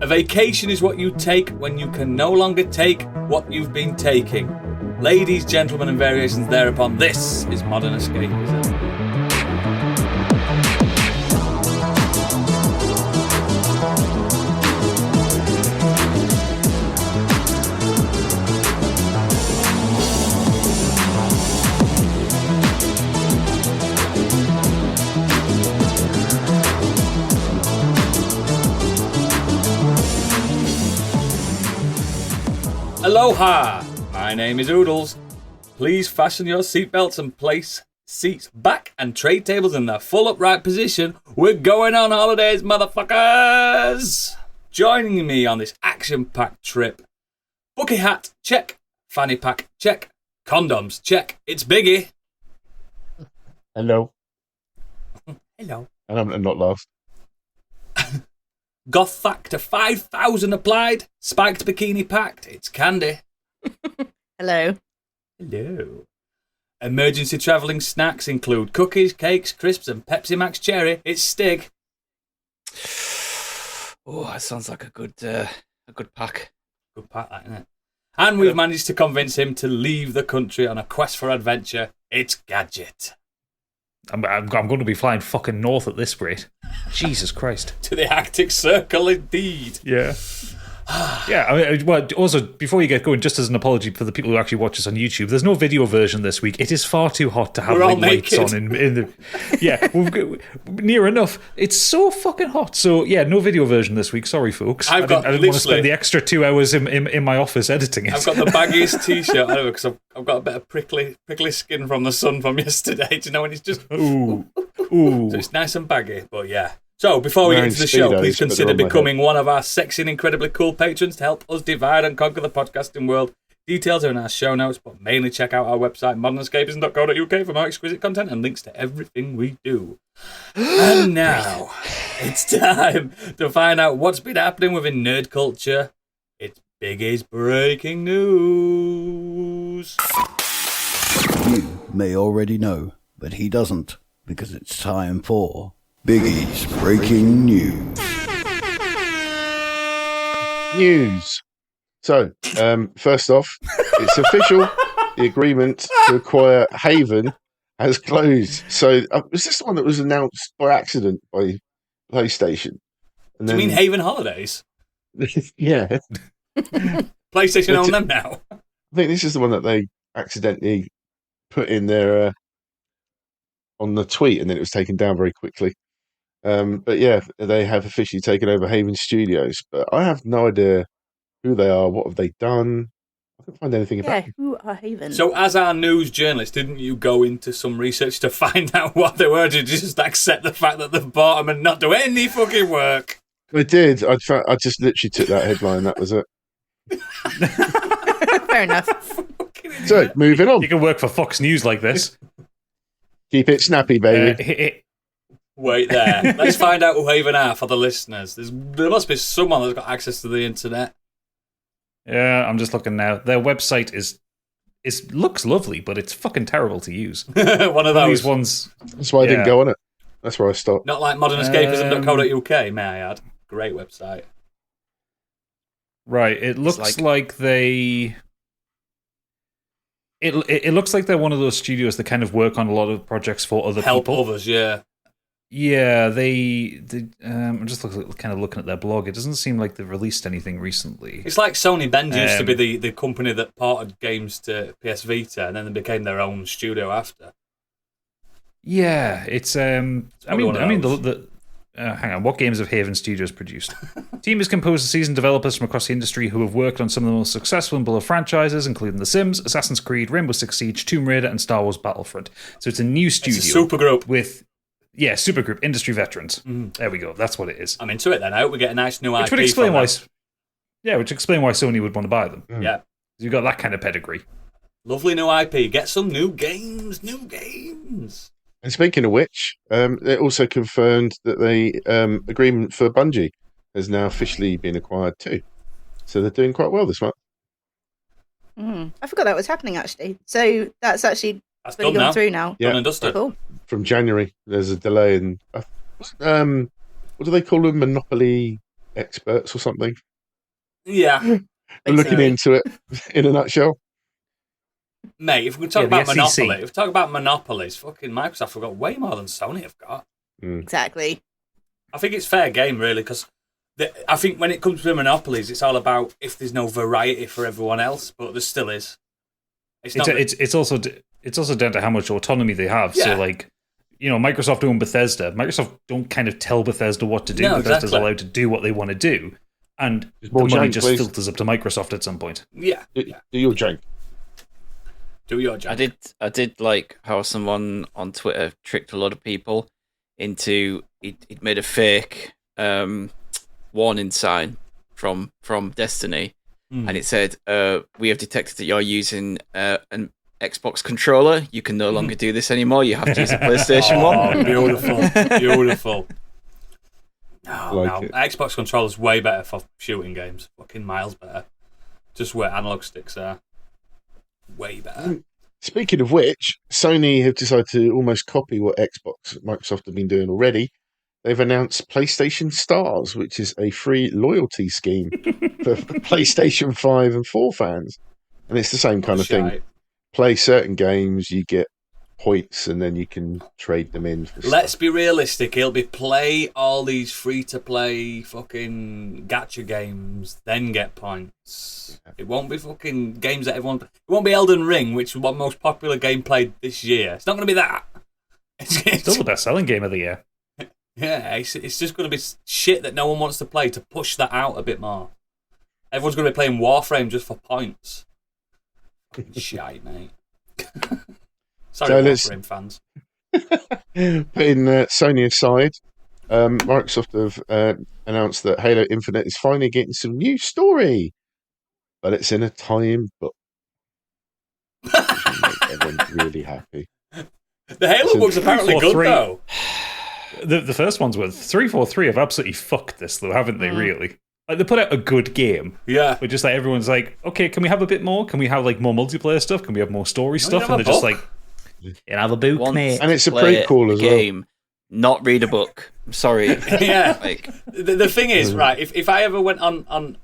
A vacation is what you take when you can no longer take what you've been taking. Ladies, gentlemen, and variations thereupon, this is Modern Escapism. Aloha! My name is Oodles. Please fasten your seatbelts and place seats back and tray tables in their full upright position. We're going on holidays, motherfuckers! Joining me on this action-packed trip. Bucket hat, check. Fanny pack, check. Condoms, check. It's Biggie. Hello. Hello. And I'm not last. Goth factor 5,000 applied. Spiked bikini packed. It's Candy. Hello. Hello. Emergency travelling snacks include cookies, cakes, crisps, and Pepsi Max Cherry. It's Stig. Oh, that sounds like a good pack. Good pack, that, isn't it? And we've managed to convince him to leave the country on a quest for adventure. It's Gadget. I'm going to be flying fucking north at this rate. Jesus Christ. To the Arctic Circle, indeed. Yeah. Yeah, I mean, well, also, before you get going, just as an apology for the people who actually watch us on YouTube, there's no video version this week. It is far too hot to have lights on in the... Yeah, near enough. It's so fucking hot. So, yeah, no video version this week. Sorry, folks. I didn't want to spend the extra 2 hours in my office editing it. I've got the baggiest t-shirt ever because I've got a bit of prickly skin from the sun from yesterday. Do you know when it's just... Ooh. So it's nice and baggy, but yeah. So, before we get into the show, please consider becoming one of our sexy and incredibly cool patrons to help us divide and conquer the podcasting world. Details are in our show notes, but mainly check out our website, modernescapism.co.uk, for more exquisite content and links to everything we do. And now, it's time to find out what's been happening within nerd culture. It's Biggie's Breaking News. You may already know, but he doesn't, because it's time for... Biggie's Breaking News. So, first off, it's official. The agreement to acquire Haven has closed. So, was this the one that was announced by accident by PlayStation? And then... Do you mean Haven Holidays? Yeah. PlayStation own them now. I think this is the one that they accidentally put in their on the tweet, and then it was taken down very quickly. But yeah, they have officially taken over Haven Studios, but I have no idea who they are, what have they done. I couldn't find anything about them. Who are Haven? So as our news journalist, didn't you go into some research to find out what they were? Did you just accept the fact that they've bought them and not do any fucking work? I did. I just literally took that headline, that was it. Fair enough. So, moving on. You can work for Fox News like this. Keep it snappy, baby. Wait there. Let's find out who Haven are for the listeners. There must be someone that's got access to the internet. Yeah, I'm just looking now. Their website looks lovely, but it's fucking terrible to use. One of those ones. That's why I didn't go on it. That's where I stopped. Not like modernescapism.co.uk, may I add. Great website. Right, it looks like they... It looks like they're one of those studios that kind of work on a lot of projects for other people. Help others, yeah. Yeah, they I'm just kind of looking at their blog. It doesn't seem like they've released anything recently. It's like Sony Bend used to be the company that ported games to PS Vita, and then they became their own studio after. Yeah, it's hang on, what games have Haven Studios produced? Team is composed of seasoned developers from across the industry who have worked on some of the most successful and beloved franchises, including The Sims, Assassin's Creed, Rainbow Six Siege, Tomb Raider, and Star Wars Battlefront. So it's a new studio. It's a supergroup. Supergroup, industry veterans. There we go, that's what it is. I'm into it then. I hope we get a nice new IP. Which would explain why Sony would want to buy them. Yeah. You've got that kind of pedigree. Lovely new IP. Get some new games. And speaking of which, they also confirmed that the agreement for Bungie has now officially been acquired too. So they're doing quite well this month. I forgot that was happening, actually. So that's actually really gone through now. Yeah. Done and dusted. Cool. From January, there's a delay in... what do they call them? Monopoly experts or something. Yeah. Looking into it in a nutshell. Mate, if we talk about SEC. Monopoly, if we talk about monopolies, fucking Microsoft have got way more than Sony have got. Exactly. I think it's fair game, really, because I think when it comes to monopolies, it's all about if there's no variety for everyone else, but there still is. It's also down to how much autonomy they have. Yeah. So, like, you know, Microsoft own Bethesda. Microsoft don't kind of tell Bethesda what to do. No, Bethesda's exactly. allowed to do what they want to do, and the more money jank, just please. filters up to Microsoft at some point. Yeah. Do your jank. Do your job. I did like how someone on Twitter tricked a lot of people into he'd made a fake warning sign from Destiny, and it said, "We have detected that you're using an Xbox controller. You can no longer do this anymore. You have to use a PlayStation one." Beautiful. No, it. Xbox controller's way better for shooting games. Fucking miles better. Just where analog sticks are. Way better. Speaking of which, Sony have decided to almost copy what Microsoft have been doing already. They've announced PlayStation Stars, which is a free loyalty scheme for PlayStation 5 and 4 fans. And it's the same kind of thing. Play certain games, you get points, and then you can trade them in for Let's stuff. be realistic. It'll be play all these free-to-play fucking gacha games, then get points. It won't be fucking games that everyone... It won't be Elden Ring, which is what most popular game played this year. It's not going to be that. It's Still the best-selling game of the year. Yeah, it's just going to be shit that no one wants to play to push that out a bit more. Everyone's going to be playing Warframe just for points. Fucking shite, mate. Sorry, So Warframe fans. Putting Sony aside, Microsoft have announced that Halo Infinite is finally getting some new story, but it's in a tie-in book. Everyone's really happy. The Halo book's apparently good, 3. though. The first ones were 343 have absolutely fucked this, though, haven't they? Really, like they put out a good game, Yeah. but just like everyone's like, okay, can we have a bit more? Can we have like more multiplayer stuff? Can we have more story stuff? have And a they're just book. like, you have a book, Once mate. And it's a play prequel as well. game, not read a book. I'm sorry. Yeah. Like, The thing is, right, if I ever went on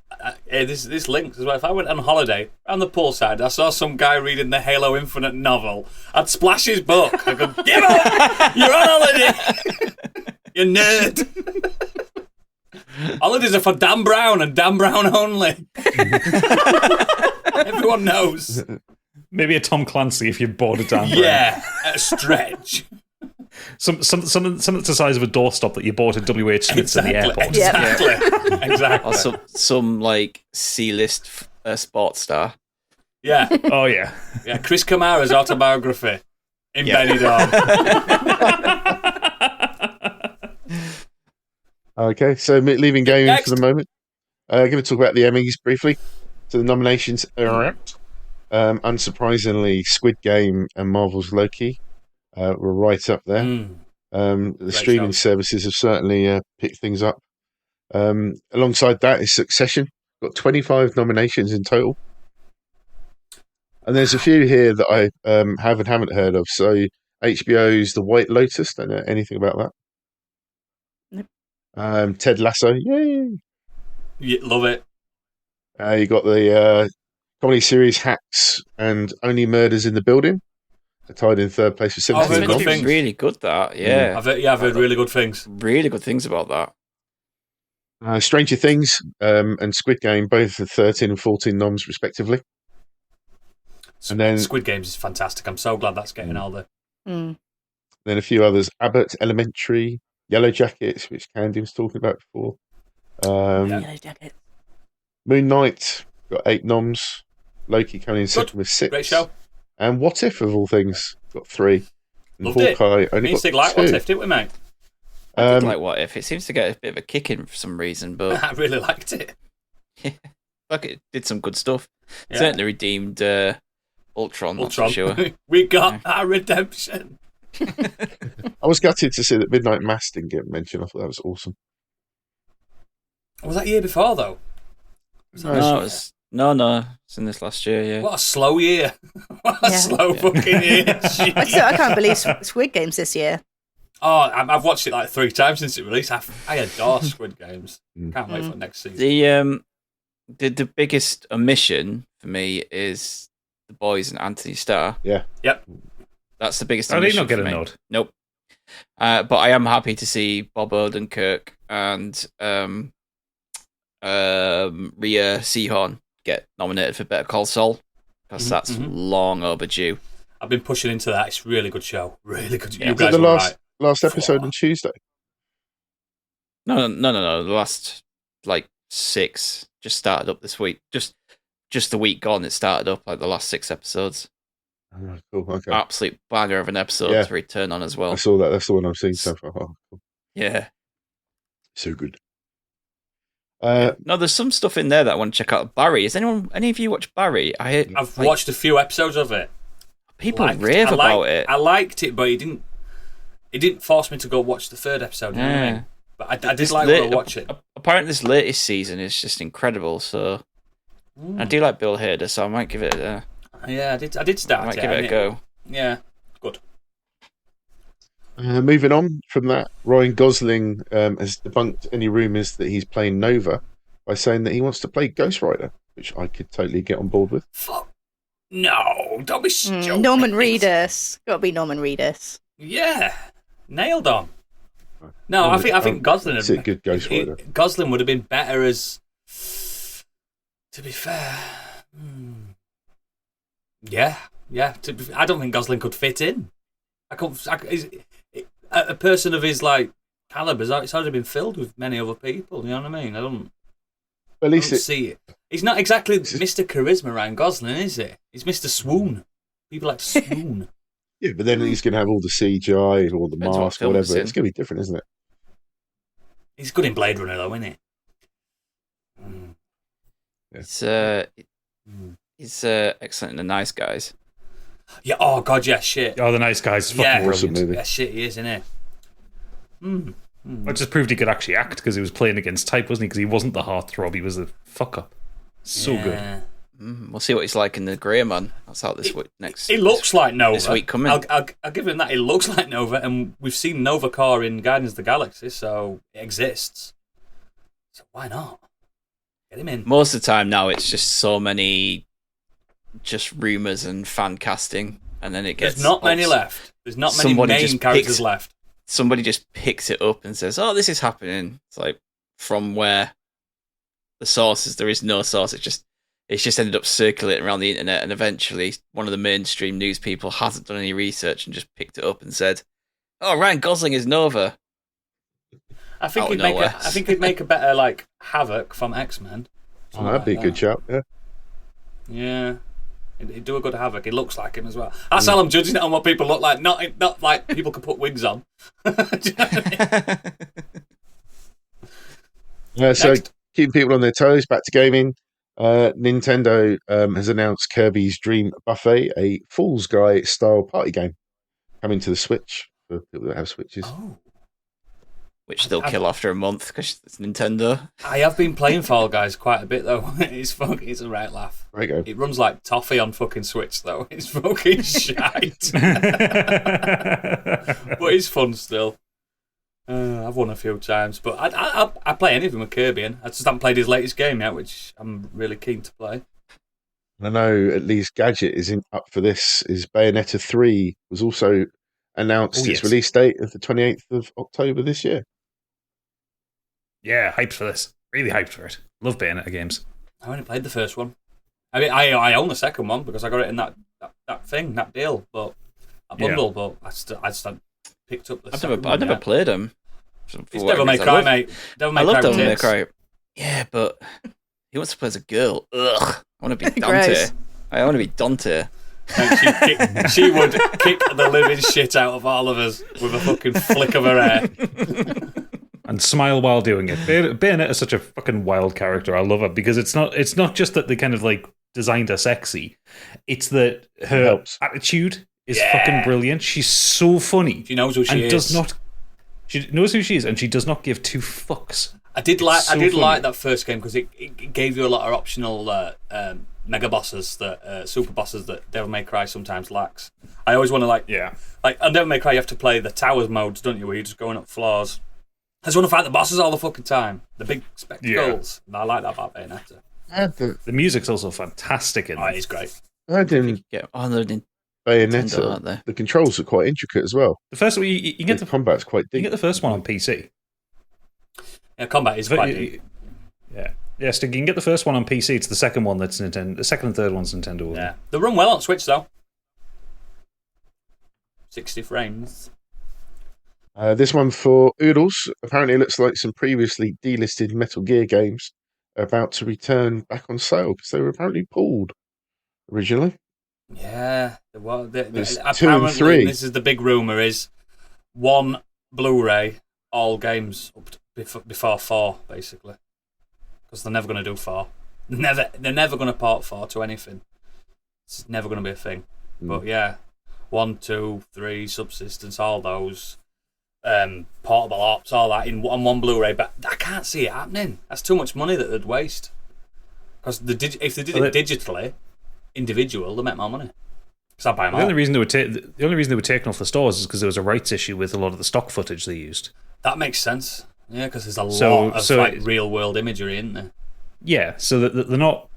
this links as well, if I went on holiday around the poolside, I saw some guy reading the Halo Infinite novel, I'd splash his book. I'd go, give up! You're on holiday! You nerd! Holidays are for Dan Brown and Dan Brown only. Everyone knows. Maybe a Tom Clancy if you're bored of Dan Brown. Yeah, at a stretch. Something that's the size of a doorstop that you bought at WH Smith's in the airport. Exactly. or some like C-list sports star. Yeah. Oh yeah. Yeah, Chris Kamara's autobiography in Benidorm. Okay, so leaving gaming Next. for the moment. Going to talk about the Emmys briefly. So the nominations are out. Unsurprisingly, Squid Game and Marvel's Loki were right up there. The streaming shows. services have certainly picked things up. Alongside that is Succession. Got 25 nominations in total. And there's a few here that I haven't heard of. So HBO's The White Lotus. Don't know anything about that. Nope. Ted Lasso. Yay! Yeah, love it. You got the comedy series Hacks and Only Murders in the Building. They're tied in third place for I've 17 heard good noms. things. Really good, that. Yeah. I've heard really good things. Really good things about that. Stranger Things and Squid Game both are 13 and 14 noms respectively. And then Squid Games is fantastic. I'm so glad that's getting all the... Mm. then a few others. Abbott Elementary, Yellow Jackets, which Candy was talking about before. Yellow Jacket. Moon Knight got 8 noms. Loki coming in second with 6. Great show. And What If, of all things, got 3. And Loved it. Hawkeye only Me and Stig got like 2. What If, didn't we, mate? I did like What If. It seems to get a bit of a kick in for some reason, but I really liked it. like it did some good stuff. Yeah. Certainly redeemed Ultron, that's for sure. We got our redemption. I was gutted to see that Midnight Mass didn't get mentioned. I thought that was awesome. Was that year before, though? No, it's in this last year, yeah. What a slow year. What a Yeah. slow fucking year. I can't believe Squid Games this year. Oh, I've watched it like 3 times since it released. I adore Squid Games. Can't wait for next season. The biggest omission for me is the boys and Anthony Starr. Yeah. Yep. That's the biggest Oh, they omission not get for a me. nod? Nope. But I am happy to see Bob Odenkirk and Rhea Seehorn get nominated for Better Call Saul, because that's long overdue. I've been pushing into that. It's a really good show. Really good. Yeah. You Was guys it the were last episode on Tuesday? No. The last 6 just started up this week. Just the week gone, it started up the last 6 episodes. Oh, cool. Okay. Absolute banger of an episode to return on as well. I saw that. That's the one I've seen so far. Oh, cool. Yeah. So good. No, there's some stuff in there that I want to check out. Barry, any of you watch Barry? I've watched a few episodes of it. People rave about it. I liked it, but it didn't force me to go watch the 3rd episode. You know what I mean? But I did want to watch it. Apparently, this latest season is just incredible. So I do like Bill Hader, so I might give it a. Yeah, I did start. I might give it a go. Yeah, good. Moving on from that, Ryan Gosling has debunked any rumours that he's playing Nova by saying that he wants to play Ghost Rider, which I could totally get on board with. Fuck. No, don't be stupid. Norman Reedus. Got to be Norman Reedus. Yeah, nailed on. No, I think Gosling. It's a good Ghost Rider. Gosling would have been better as. To be fair, yeah. I don't think Gosling could fit in. A person of his caliber, it's already been filled with many other people. You know what I mean? I don't see it. He's not exactly Mr. Charisma, Ryan Gosling, is it? He's Mr. Swoon. People like to swoon. Yeah, but then he's going to have all the CGI or the mask or whatever. It's going to be different, isn't it? He's good in Blade Runner, though, isn't he? He's excellent in The Nice Guys. Yeah. Oh God. Yeah. Shit. Oh, The Nice Guys is fucking brilliant. Movie. Yeah. Shit. He is, isn't he? It just proved he could actually act because he was playing against type, wasn't he? Because he wasn't the heartthrob, he was a fuck up. So good. We'll see what he's like in The Grey Man. That's out this week. He looks like Nova. This week coming. I'll give him that. He looks like Nova, and we've seen Nova Corps in Guardians of the Galaxy, so it exists. So why not? Get him in. Most of the time now, it's just so many just rumours and fan casting, and then it gets... There's not many left. There's not many main characters left. Somebody just picks it up and says, oh, this is happening. It's like, from where? The sources, there is no source. It's just ended up circulating around the internet, and eventually one of the mainstream news people hasn't done any research and just picked it up and said, oh, Ryan Gosling is Nova. I think he'd make a better Havoc from X-Men. Oh, that'd be a good shout, yeah. Yeah. He'd do a good Havoc. He looks like him as well. That's how I'm judging it on what people look like. Not like people can put wigs on. Do you know what I mean? So keeping people on their toes, back to gaming. Nintendo has announced Kirby's Dream Buffet, a Fool's Guy style party game, coming to the Switch for people that have Switches. Oh. Which they'll kill after a month because it's Nintendo. I have been playing Fall Guys quite a bit though. It's a right laugh. There you go. It runs like toffee on fucking Switch though. It's fucking shite. But it's fun still. I've won a few times, but I play anything with Kirby in. I just haven't played his latest game yet, which I'm really keen to play. I know at least Gadget is up for this. Is Bayonetta 3 was also announced its release date of the 28th of October this year. Yeah, hyped for this. Really hyped for it. Love Bayonetta games. I only played the first one. I mean, I own the second one because I got it in that deal, but a bundle. But I just picked up the second one. I've never played them. It's Devil May Cry, mate. Devil May I love Cry. Devil May Cry. Yeah, but he wants to play as a girl. Ugh. I want to be Dante. I want to be Dante. She would kick the living shit out of all of us with a fucking flick of her hair. And smile while doing it. Bayonetta is such a fucking wild character. I love her because it's not just that they kind of designed her sexy. It's that her attitude is fucking brilliant. She's so funny. She knows who she is. She knows who she is, and she does not give two fucks. I did like that first game because it gave you a lot of optional mega bosses that super bosses that Devil May Cry sometimes lacks. I always want to like on Devil May Cry you have to play the towers modes, don't you? Where you're just going up floors. I just want to fight the bosses all the fucking time. The big spectacles. I like that about Bayonetta. The music's also fantastic in it is great. I didn't Bayonetta. The controls are quite intricate as well. The first one you can get the combat's quite deep. You can get the first one on PC. Yeah, combat is quite deep. Yeah. Yes, you can get the first one on PC. It's the second one that's Nintendo. The second and third one's Nintendo. Yeah, they run well on Switch though. 60 frames. This one for Oodles. Apparently, it looks like some previously delisted Metal Gear games are about to return back on sale because they were apparently pulled originally. Yeah, There's apparently 2 and 3. This is the big rumor: is 1 Blu-ray all games up to, before 4, basically, because they're never going to do 4. They're never going to port 4 to anything. It's never going to be a thing. But yeah, 1, 2, 3, Subsistence, all those. Portable ops, all that on 1 Blu-ray, but I can't see it happening. That's too much money that they'd waste. Because if they did it digitally, individual, they make more money. Because I'd buy them all. The only reason they were taken off the stores is because there was a rights issue with a lot of the stock footage they used. That makes sense. Yeah, because there's a lot of real world imagery in there. Yeah, so they're not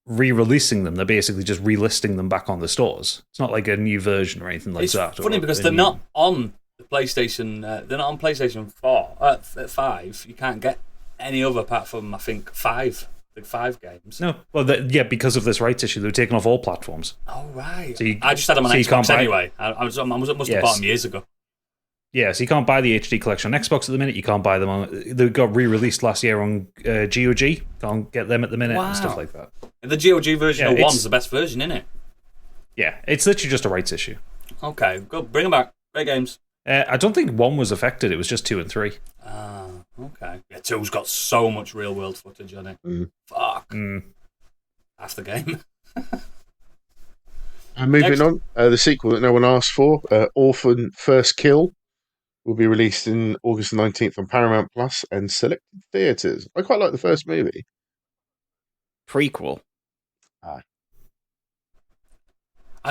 re-releasing them. They're basically just relisting them back on the stores. It's not like a new version or anything like that. It's funny because they're not on the PlayStation. They're not on PlayStation 4, 5. You can't get any other apart from I think 5. The 5 games. No, well, because of this rights issue, they were taken off all platforms. Oh right. So I just had them on Xbox anyway. I must have bought them years ago. Yeah, so you can't buy the HD collection on Xbox at the minute. You can't buy them on. They got re-released last year on GOG. Can't get them at the minute and stuff like that. The GOG version of 1's the best version, isn't it? Yeah, it's literally just a rights issue. Okay, good. Bring them back. Great games. I don't think 1 was affected. It was just 2 and 3. Ah, okay. Yeah, 2's got so much real world footage on it. Fuck. Half the game. And moving on, the sequel that no one asked for, Orphan First Kill, will be released in August 19th on Paramount Plus and selected theatres. I quite like the first movie. Prequel. I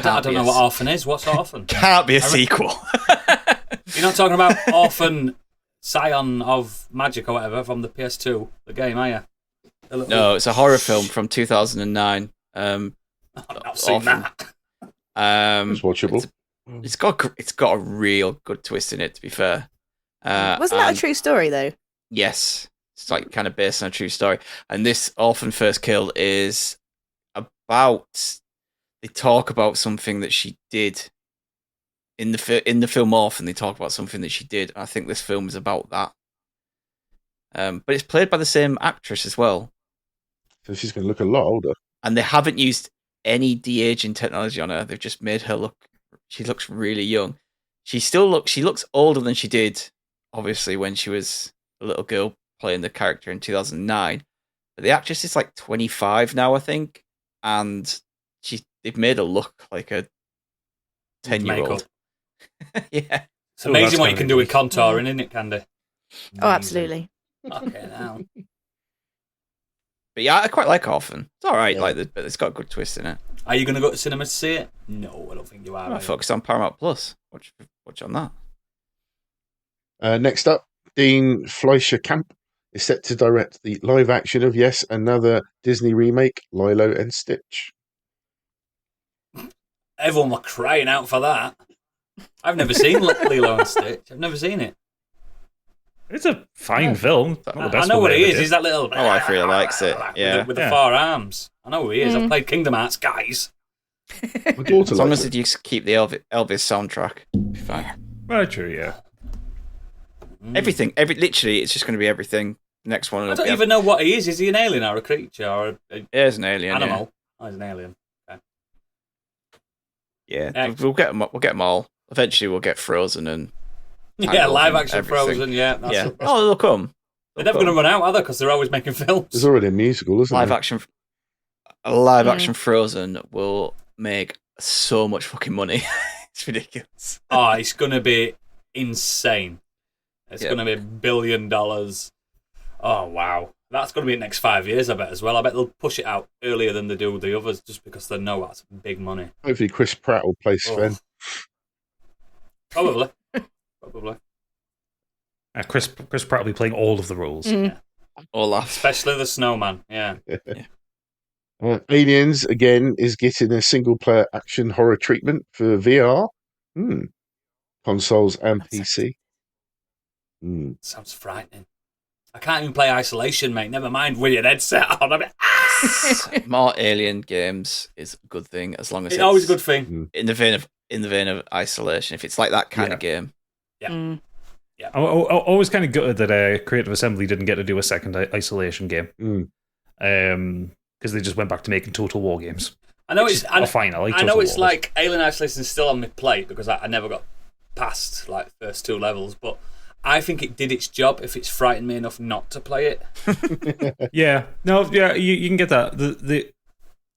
don't know what Orphan is. What's Orphan? Can't be a sequel. You're not talking about Orphan Scion of Magic or whatever from the PS2, the game, are you? No, it's a horror film from 2009. I've not seen that. It's watchable. It's got a real good twist in it, to be fair. Wasn't that a true story, though? Yes. It's like kind of based on a true story. And this Orphan First Kill is about... They talk about something that she did in the film Orphan. They talk about something that she did. I think this film is about that. But it's played by the same actress as well. So she's going to look a lot older. And they haven't used any de-aging technology on her. They've just made her look. She looks really young. She looks older than she did, obviously, when she was a little girl playing the character in 2009. But the actress is like 25 now, I think, and they've made her look like a 10-year-old. Yeah. It's amazing what you can do with contouring, isn't it, Candy? Oh, absolutely. Okay, now. But yeah, I quite like Orphan. It's all right, but it's got a good twist in it. Are you going to go to cinema to see it? No, I don't think you are. I focus on Paramount Plus. Watch on that. Next up, Dean Fleischer-Camp is set to direct the live action of another Disney remake, Lilo and Stitch. Everyone were crying out for that. I've never seen Lilo and Stitch. I've never seen it. It's a fine film. I know what he is. He's that little... My wife really likes it. Yeah. With the 4 arms. I know who he is. I've played Kingdom Hearts, guys. My daughter as long as you keep the Elvis soundtrack, it'll be fine. Very true, yeah. Everything. Literally, it's just going to be everything. Next one. I don't even know what he is. Is he an alien or a creature or he is an alien. Animal. Yeah. Oh, he's an alien. Okay. Yeah, we'll get them all. Eventually, we'll get Frozen and... Yeah, live action Frozen, yeah. They'll come. They're never going to run out, are they? Because they're always making films. There's already a musical, isn't there? Live action Frozen will make so much fucking money. It's ridiculous. Oh, it's going to be insane. It's going to be $1 billion. Oh, wow. That's going to be the next 5 years, I bet, as well. I bet they'll push it out earlier than they do the others just because they know that's big money. Hopefully Chris Pratt will play Sven. Probably. Chris Pratt will be playing all of the roles. Yeah. Olaf. Especially the snowman, yeah. Aliens, again, is getting a single-player action horror treatment for VR. Consoles and PC. Sounds frightening. I can't even play Isolation, mate. Never mind with your headset on. More Alien games is a good thing, as long as it's always a good thing. In the vein of Isolation. If it's like that kind of game. Yeah. Yeah. I always kind of gutted that Creative Assembly didn't get to do a second Isolation game. Because they just went back to making Total War games. I know it's fine. I know it's like Alien Isolation is still on my plate because I never got past like first 2 levels, but I think it did its job if it's frightened me enough not to play it. Yeah. No, yeah, you can get that. The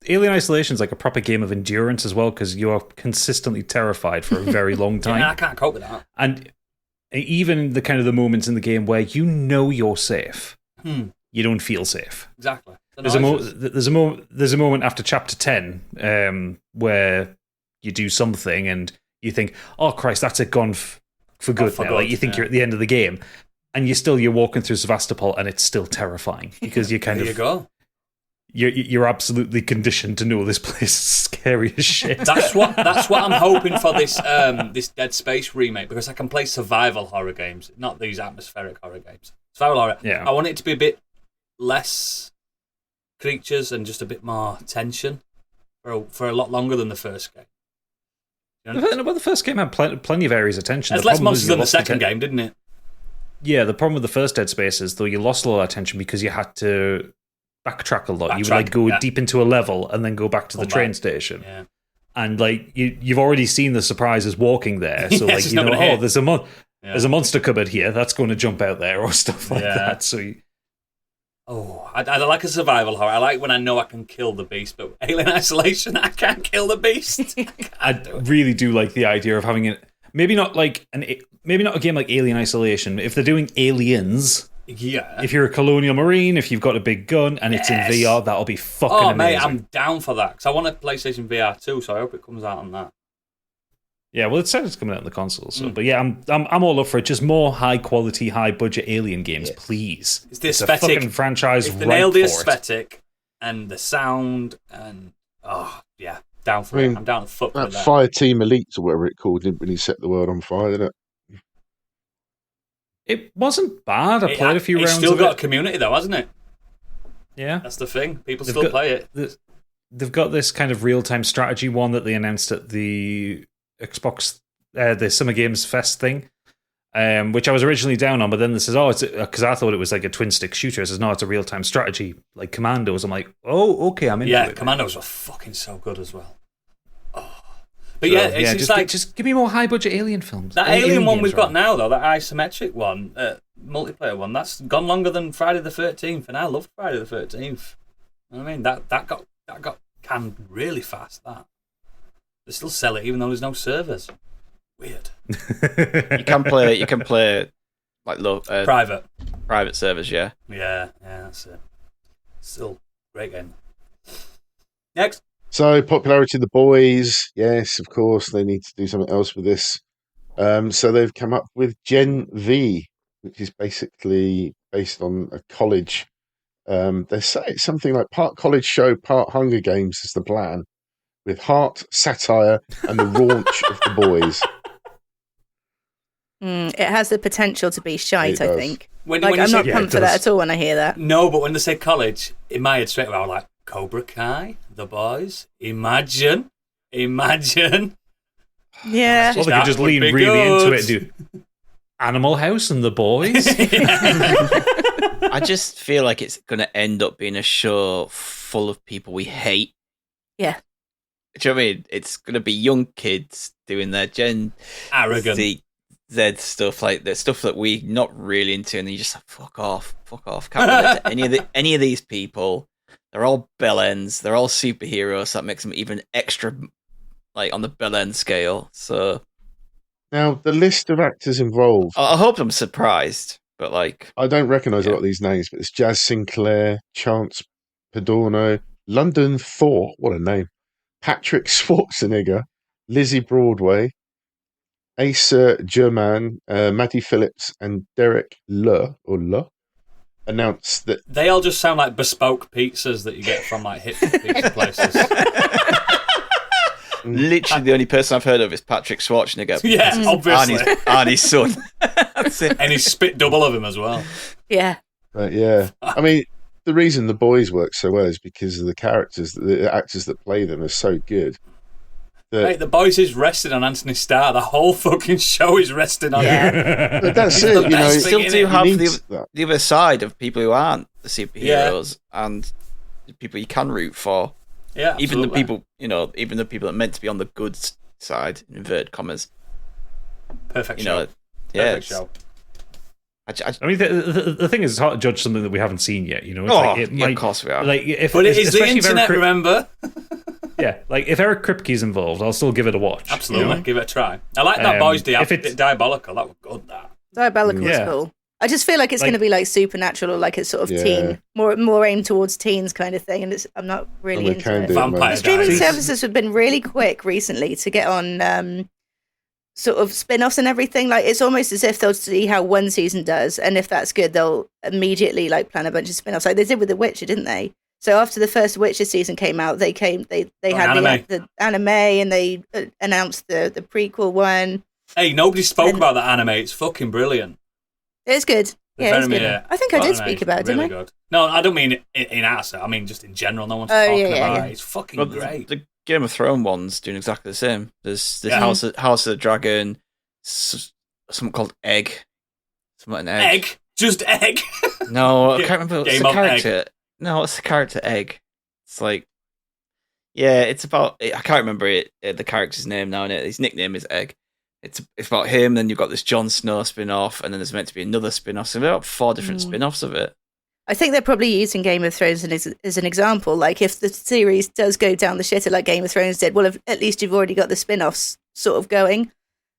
Alien Isolation is like a proper game of endurance as well because you are consistently terrified for a very long time. Yeah, I can't cope with that. And even the kind of the moments in the game where you know you're safe, you don't feel safe. Exactly. There's a moment after chapter 10 where you do something and you think, oh Christ, that's it gone for good now. Like you think you're at the end of the game, and you're walking through Sevastopol, and it's still terrifying because you kind of you're absolutely conditioned to know this place is scary as shit. That's what I'm hoping for this this Dead Space remake, because I can play survival horror games, not these atmospheric horror games. Survival horror. Yeah. I want it to be a bit less creatures and just a bit more tension for a lot longer than the first game. You know? Well, the first game had plenty of areas of tension. There's less monsters than the second game, didn't it? Yeah, the problem with the first Dead Space is, though, you lost a lot of tension because you had to backtrack a lot. You would like go deep into a level and then go back to the train station. Yeah. And like you've already seen the surprises walking there, so like you know, there's a monster cupboard here that's going to jump out there or stuff like that. So. I like a survival horror. I like when I know I can kill the beast, but Alien Isolation, I can't kill the beast. I really do like the idea of having it. Maybe not a game like Alien Isolation. If they're doing Aliens, if you're a colonial marine, if you've got a big gun and it's in VR, that'll be fucking amazing. Mate, I'm down for that because I want a PlayStation VR too. So I hope it comes out on that. Yeah, well, it said it's coming out on the console. So, but yeah, I'm all up for it. Just more high quality, high budget Alien games, please. It's the aesthetic. A fucking franchise. If they nail the aesthetic and the sound, and down for it. I'm down to fuck with that. Fire Team Elite or whatever it called when he set the world on fire, didn't it? It wasn't bad. I played a few rounds. It's still got a community though, hasn't it? Yeah, that's the thing. People still play it. They've got this kind of real time strategy one that they announced at the Xbox, the Summer Games Fest thing, which I was originally down on, but then this is it's because I thought it was like a twin stick shooter. It says no, it's a real time strategy like Commandos. I'm like, oh, okay, I'm into it. Yeah, Commandos are fucking so good as well. But it's just give me more high budget Alien films. That Alien one we've got now though, that isometric one, multiplayer one, that's gone longer than Friday the 13th, and I loved Friday the 13th. You know what I mean? That got canned really fast. That. They still sell it even though there's no servers. Weird. You can play like private servers, yeah. Yeah, that's it. Still great game. Next. So popularity of the boys, yes, of course they need to do something else with this. So they've come up with Gen V, which is basically based on a college. They say it's something like part college show, part Hunger Games is the plan, with heart, satire, and the raunch of the boys. It has the potential to be shite, I think. I'm not pumped for that at all when I hear that. No, but when they say college, in my head straight away, I'm like, Cobra Kai, The Boys, Imagine. Yeah. Well, they could just lean really into it, dude. Animal House and The Boys. I just feel like it's going to end up being a show full of people we hate. Yeah. Do you know what I mean? It's going to be young kids doing their arrogant Z stuff, like the stuff that we're not really into, and you just like, fuck off. Can't relate to any of these people. They're all bellends. They're all superheroes. So that makes them even extra, like on the bellend scale. So now the list of actors involved. I hope I'm surprised. But like, I don't recognise a lot of these names, but it's Jazz Sinclair, Chance Padorno, London Thor, what a name, Patrick Schwarzenegger, Lizzie Broadway, Asa German, Matty Phillips, and Derek Le announced that they all just sound like bespoke pizzas that you get from like hip pizza places. literally, the only person I've heard of is Patrick Schwarzenegger. Yeah, obviously, Arnie's son. That's it. And he spit double of him as well. Yeah. But yeah, I mean, the reason The Boys work so well is because of the characters, the actors that play them are so good. Mate, The Boys is resting on Anthony Starr. The whole fucking show is resting on him. But that's it. You know, You still do have that. the other side of people who aren't the superheroes and the people you can root for. Yeah, even the absolutely. people, even the people that are meant to be on the good side, in inverted commas. Perfect show. Yeah. Perfect show. I mean, the thing is, it's hard to judge something that we haven't seen yet. You know, it's like, it might, of course we are. Like, But it is the especially if internet, Eric remember? Yeah, like if Eric Kripke's involved, I'll still give it a watch. Absolutely, you know? give it a try. I like that Boys if it's- Diabolical. That was good. That. Diabolical was Yeah. cool. I just feel like it's Like- going to be like Supernatural or like a sort of teen, more aimed towards teens kind of thing, and I'm not really into it. Vampire Streaming Diaries. services have been really quick recently to get on sort of spin-offs and everything. Like it's almost as if they'll see how one season does, and if that's good, they'll immediately like plan a bunch of spin-offs, like they did with The Witcher, didn't they? So after the first Witcher season came out, they had the anime, and they announced the prequel one. Hey, nobody spoke about that anime. It's fucking brilliant. It's good. Yeah, it's good. Yeah, I think I did anime speak is about it, really didn't I? good. No, I don't mean in us. I mean just in general. No one's Oh, talking yeah, about yeah. it. It's fucking Well, great. the Game of Thrones one's doing exactly the same. There's Yeah. House of the Dragon, something called Egg. Something Egg? Just egg? No, I can't remember. What's Game the of character? No, it's the character Egg. It's like, yeah, it's about. I can't remember the character's name now. His nickname is Egg. It's about him. Then you've got this Jon Snow spin-off, and then there's meant to be another spin-off. So there are 4 different spin-offs of it. I think they're probably using Game of Thrones as an example. Like, if the series does go down the shitter like Game of Thrones did, well, at least you've already got the spin-offs sort of going.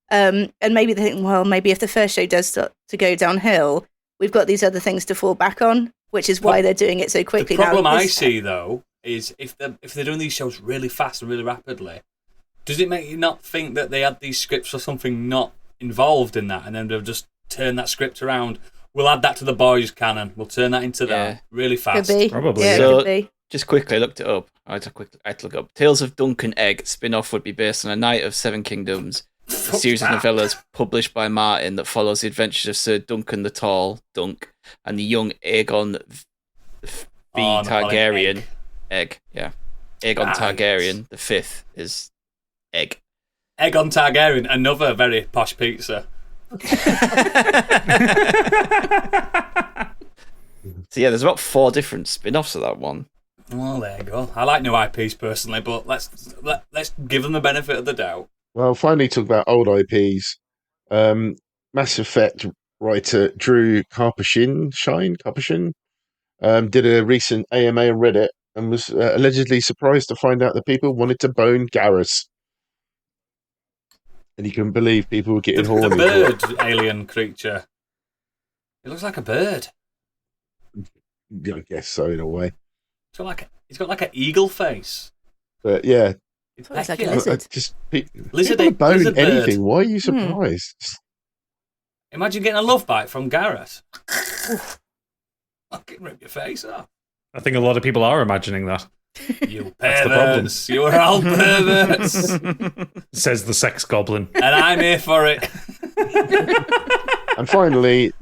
And maybe they think, well, maybe if the first show does start to go downhill, we've got these other things to fall back on, which is why they're doing it so quickly. The problem now. I see, though, is if they're doing these shows really fast and really rapidly, does it make you not think that they had these scripts for something not involved in that, and then they'll just turn that script around? We'll add that to the Boys canon. We'll turn that into that really fast. Could be. Probably. Yeah, So- could be. Just quickly, I looked it up. I had to look up. Tales of Dunk and Egg spin-off would be based on A Night of Seven Kingdoms, a series of novellas published by Martin that follows the adventures of Sir Duncan the Tall, Dunk, and the young Aegon V. Targaryen. Egg, yeah. Aegon Nice. Targaryen, the 5th, is Egg. Aegon Targaryen, another very posh pizza. So yeah, there's about 4 different spin-offs of that one. Well, there you go. I like new IPs personally, but let's give them the benefit of the doubt. Well, finally talk about old IPs. Mass Effect writer Drew Karpyshyn did a recent AMA on Reddit and was allegedly surprised to find out that people wanted to bone Garrus. And he couldn't believe people were getting horny. The bird alien creature. It looks like a bird. I guess so, in a way. He's got like an eagle face. But yeah, It's like a Peculiar. lizard. Lizard, people bone lizard bird. anything. Why are you surprised? Imagine getting a love bite from Garrett. Fucking rip your face off. I think a lot of people are imagining that. You That's the problem. perverts. You are all perverts. Says the sex goblin. And I'm here for it. And finally,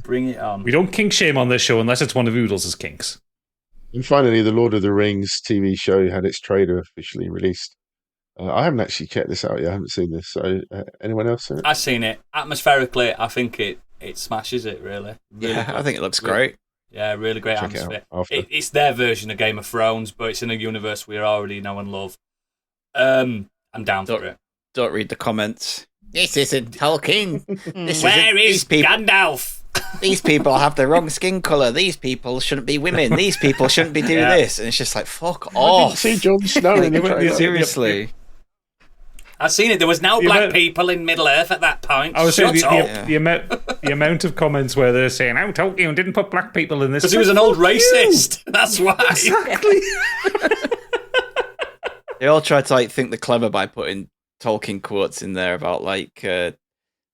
Bring it on. We don't kink shame on this show unless it's one of Oodles' kinks. the Lord of the Rings TV show had its trailer officially released. I haven't actually checked this out yet. I haven't seen this. So, anyone else seen it? I've seen it. Atmospherically, I think it smashes it, really. Yeah, good. I think it looks great. Yeah, really great Check it out atmosphere. after. It's their version of Game of Thrones, but it's in a universe we already know and love. I'm down for it. Don't read the comments. This isn't Tolkien. Where is these people? Gandalf? These people have the wrong skin color. These people shouldn't be women. These people shouldn't be doing Yeah. this. And it's just like, fuck I didn't off. see Jon Snow in the trailer. Seriously. I've seen it. There was no black people in Middle Earth at that point. I was saying the amount of comments where they're saying, "Oh, Tolkien didn't put black people in this because he was an old racist." That's why. Exactly. They all try to like think they're clever by putting Tolkien quotes in there about like,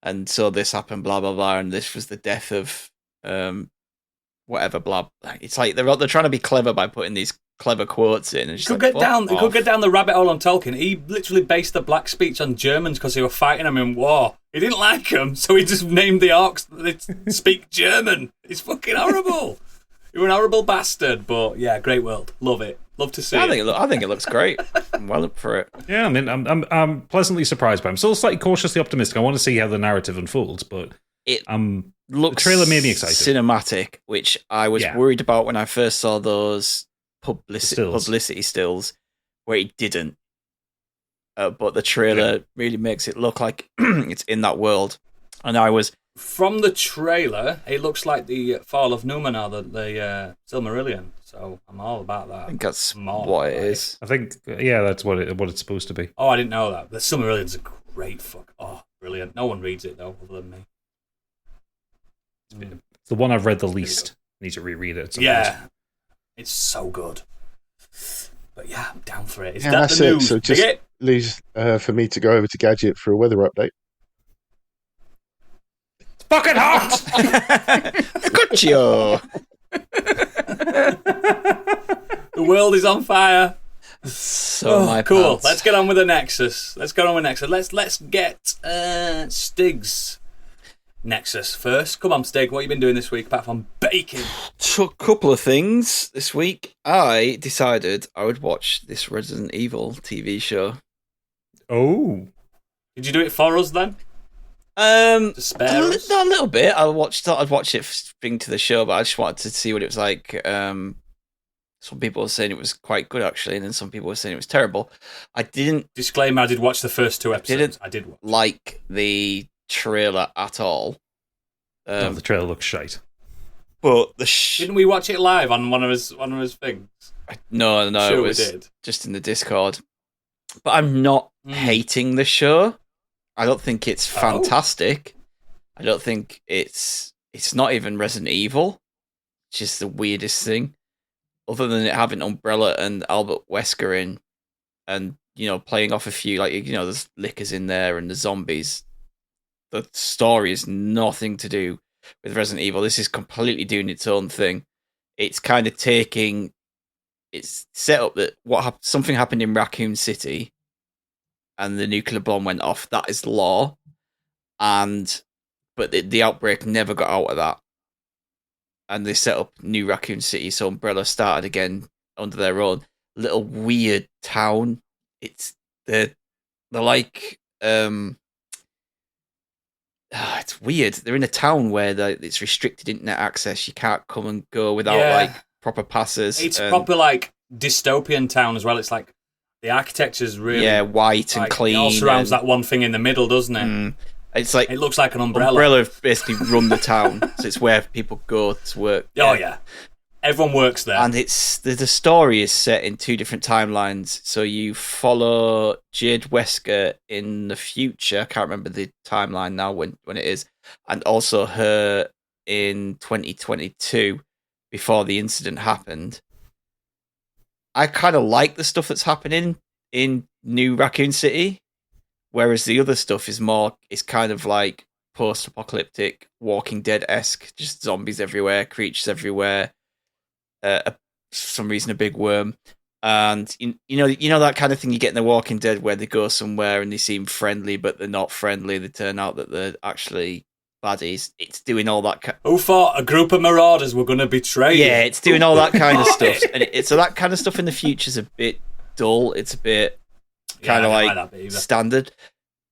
and so this happened, blah blah blah, and this was the death of whatever, blah. It's like they're trying to be clever by putting these clever quotes in. And could get down the rabbit hole on Tolkien. He literally based the black speech on Germans because they were fighting him in war. He didn't like them, so he just named the orcs that speak German. It's fucking horrible. You're an horrible bastard, but yeah, great world. Love it. Love to see it. I think it looks great. I'm well up for it. Yeah, I mean, I'm pleasantly surprised, but I'm still slightly cautiously optimistic. I want to see how the narrative unfolds, but looks the trailer made me excited. Cinematic, which I was worried about when I first saw those publicity stills, where it didn't. But the trailer really makes it look like it's in that world. And I was... From the trailer, it looks like the fall of Numenor, the Silmarillion. So I'm all about that. I think that's what it is. I think, that's what it's supposed to be. Oh, I didn't know that. The Silmarillion's a great fuck. Oh, brilliant. No one reads it, though, other than me. It's the one I've read the least. I need to reread it. Yeah. It's so good. But yeah, I'm down for it. Is that that's the news? it. So just leaves for me to go over to Gadget for a weather update. It's fucking hot! Got you! The world is on fire. So cool. Pants. Let's get on with the Nexus. Let's get Stig's Nexus first. Come on, Stig. What have you been doing this week apart from baking? A couple of things this week. I decided I would watch this Resident Evil TV show. Oh. Did you do it for us then? To spare us? A little bit. I'd watch it thing to the show, but I just wanted to see what it was like. Some people were saying it was quite good, actually, and then some people were saying it was terrible. I didn't... Disclaimer, I did watch the first 2 episodes. I did watch. Like the trailer at all. The trailer looks shite. But didn't we watch it live on one of his things? No, sure it was just in the Discord. But I'm not hating the show. I don't think it's fantastic. I don't think it's not even Resident Evil, which is the weirdest thing. Other than it having Umbrella and Albert Wesker in, and playing off a few there's lickers in there and the zombies. The story is nothing to do with Resident Evil. This is completely doing its own thing. It's kind of it's set up that something happened in Raccoon City, and the nuclear bomb went off. That is law, but the outbreak never got out of that. And they set up New Raccoon City, so Umbrella started again under their own little weird town. They're like it's weird. They're in a town where it's restricted internet access. You can't come and go without proper passes. It's proper like dystopian town as well. It's like the architecture's really white and clean. It all surrounds that one thing in the middle, doesn't it? It's like it looks like an umbrella. Umbrella basically run the town, so it's where people go to work. Oh yeah, everyone works there. And it's the story is set in 2 different timelines. So you follow Jade Wesker in the future. I can't remember the timeline now when it is, and also her in 2022 before the incident happened. I kind of like the stuff that's happening in New Raccoon City. Whereas the other stuff is kind of like post-apocalyptic, Walking Dead-esque, just zombies everywhere, creatures everywhere, for some reason a big worm, and you know that kind of thing you get in The Walking Dead where they go somewhere and they seem friendly but they're not friendly. They turn out that they're actually baddies. It's doing all that. Who thought a group of marauders were going to betray you? Yeah, it's doing all that kind of stuff, and so that kind of stuff in the future is a bit dull. It's a bit kind of like standard,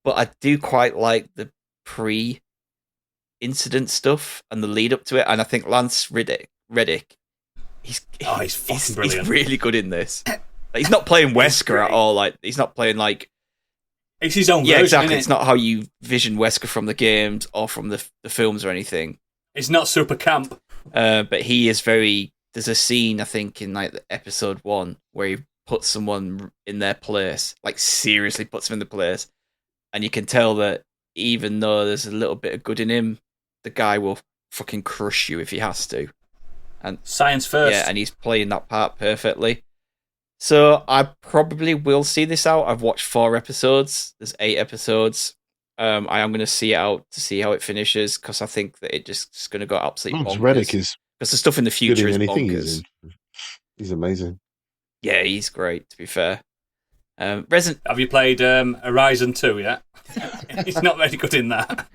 but I do quite like the pre-incident stuff and the lead up to it, and I think Lance Reddick, he's fucking brilliant. He's really good in this. He's not playing Wesker at all. Like he's not playing like it's his own version. Exactly. It's not how you vision Wesker from the games or from the films or anything. It's not super camp, but he is very. There's a scene I think in like episode 1 where he puts someone in their place, like seriously puts them in the place, and you can tell that even though there's a little bit of good in him, the guy will fucking crush you if he has to. And science first. Yeah, and he's playing that part perfectly. So I probably will see this out. I've watched 4 episodes. There's 8 episodes. I am going to see it out to see how it finishes because I think that it's going to go absolutely bonkers. Reddick is because the stuff in the future is bonkers. He's amazing. Yeah, he's great. To be fair, Have you played Horizon 2 yet? He's not very good in that.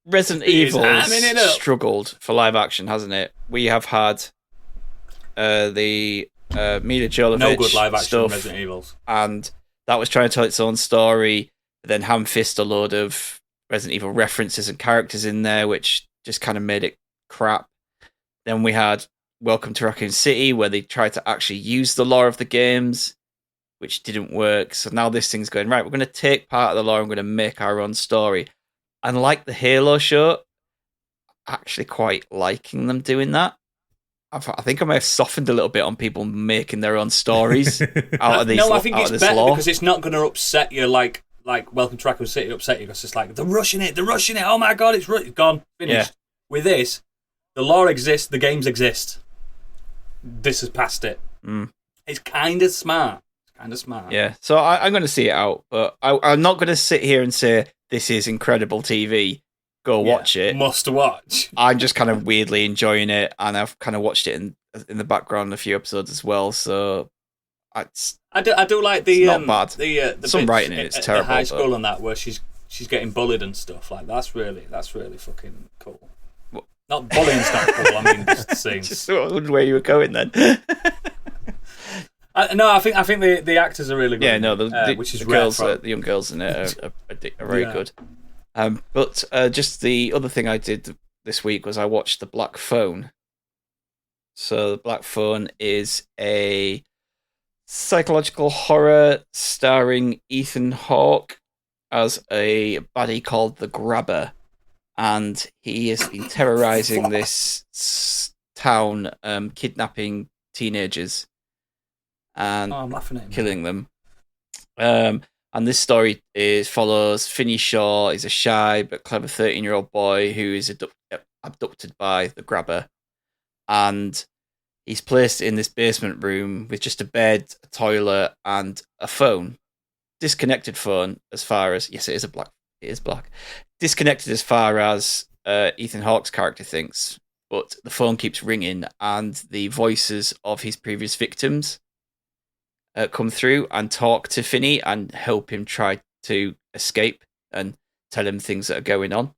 Resident Evil struggled for live action, hasn't it? We have had the Mila Jovovich no good live action stuff, Resident Evils, and that was trying to tell its own story. Then ham-fist a load of Resident Evil references and characters in there, which just kind of made it crap. Then we had Welcome to Raccoon City, where they tried to actually use the lore of the games, which didn't work. So now this thing's going, right, we're going to take part of the lore and we're going to make our own story. And like the Halo show, actually quite liking them doing that. I think I may have softened a little bit on people making their own stories out of these. No, I think it's better lore. because it's not going to upset you like Welcome to Raccoon City upset you because it's like, they're rushing it. Oh my God, it's gone, finished. Yeah. With this, the lore exists, the games exist. This has passed it. It's kind of smart. Yeah, so I'm going to see it out, but I'm not going to sit here and say this is incredible TV. Go watch it. Must watch. I'm just kind of weirdly enjoying it, and I've kind of watched it in the background a few episodes as well. So I do like the not bad. The some writing in it's terrible. The high school and that where she's getting bullied and stuff like that's really fucking cool. Not bullying's not cool. I mean, just the scenes. Just wondered where you were going then. No, I think the actors are really good. Yeah, no, which is the girls, the young girls in it are very good. But just the other thing I did this week was I watched The Black Phone. So The Black Phone is a psychological horror starring Ethan Hawke as a baddie called the Grabber. And he has been terrorizing this town, kidnapping teenagers and killing them. And this story follows Finney Shaw. He's a shy but clever 13-year-old boy who is abducted by the Grabber. And he's placed in this basement room with just a bed, a toilet, and a phone. Disconnected phone as far as... Yes, it is black. Disconnected as far as Ethan Hawke's character thinks. But the phone keeps ringing and the voices of his previous victims come through and talk to Finney and help him try to escape and tell him things that are going on.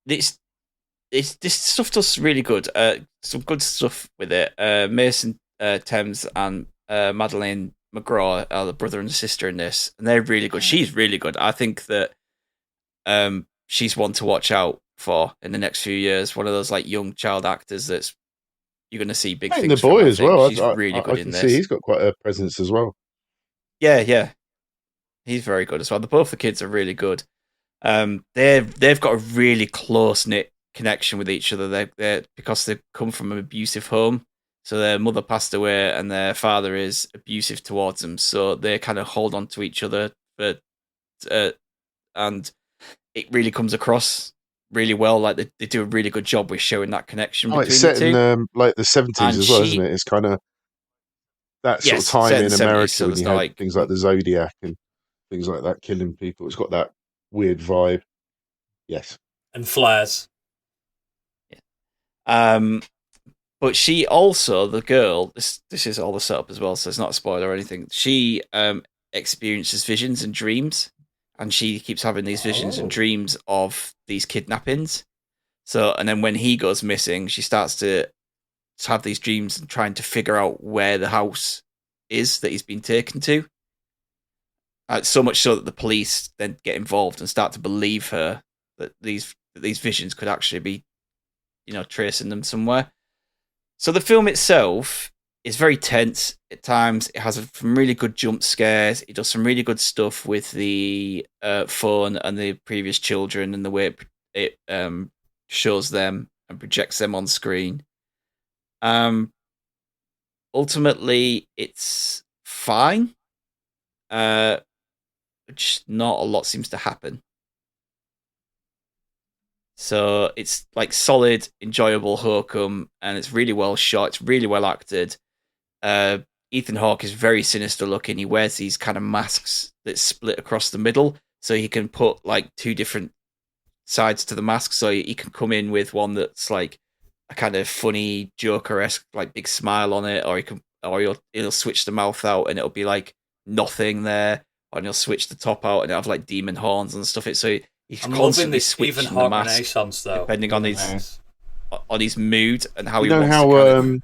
This stuff does really good. Some good stuff with it. Mason Thames and Madeleine McGraw are the brother and sister in this, and they're really good. She's really good. I think that she's one to watch out for in the next few years. One of those like young child actors that's you're going to see big things. The boy from, as well. She's really good in this. See he's got quite a presence as well. Yeah. He's very good as well. Both the kids are really good. They've got a really close knit connection with each other. They're because they come from an abusive home. So their mother passed away and their father is abusive towards them. So they kind of hold on to each other. But and it really comes across really well. Like they do a really good job with showing that connection between it's set the two. in like the 70s as well, isn't it? It's kind of that sort of time in America 70s, when you had things like the Zodiac and things like that, killing people. It's got that weird vibe. Yes. And flares. Yeah. But she also, the girl, this is all the setup as well, so it's not a spoiler or anything. She experiences visions and dreams, and she keeps having these visions and dreams of these kidnappings. So, and then when he goes missing, she starts to have these dreams and trying to figure out where the house is that he's been taken to. So much so that the police then get involved and start to believe her that these visions could actually be, tracing them somewhere. So the film itself is very tense at times. It has some really good jump scares. It does some really good stuff with the phone and the previous children and the way it shows them and projects them on screen. Ultimately, it's fine. just not a lot seems to happen. So it's like solid, enjoyable hokum, and it's really well shot. It's really well acted. Ethan Hawke is very sinister looking. He wears these kind of masks that split across the middle, so he can put like two different sides to the mask. So he can come in with one that's like a kind of funny Joker-esque, like big smile on it, or he'll switch the mouth out and it'll be like nothing there, or he'll switch the top out and it'll have like demon horns and stuff. So he's constantly switching the mask depending on his mood and how he wants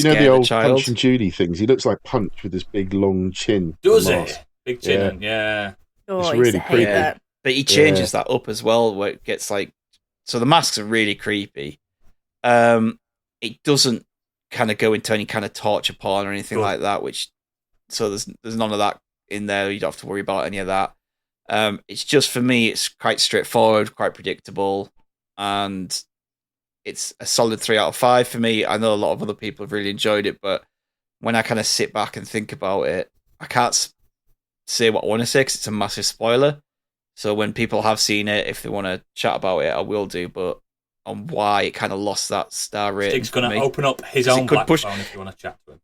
to the old Punch and Judy things. He looks like Punch with this big long chin. Does it? Big chin, yeah. Oh, it's really creepy. That. But he changes that up as well, where it gets like. So the masks are really creepy. It doesn't kind of go into any kind of torture porn or anything like that. So there's none of that in there. You don't have to worry about any of that. It's just, for me, it's quite straightforward, quite predictable, and it's a solid 3 out of 5 for me. I know a lot of other people have really enjoyed it, but when I kind of sit back and think about it, I can't say what I want to say because it's a massive spoiler. So when people have seen it, if they want to chat about it, I will do. But on why it kind of lost that star rating, Stig's going to open up his own microphone if you want to chat to him.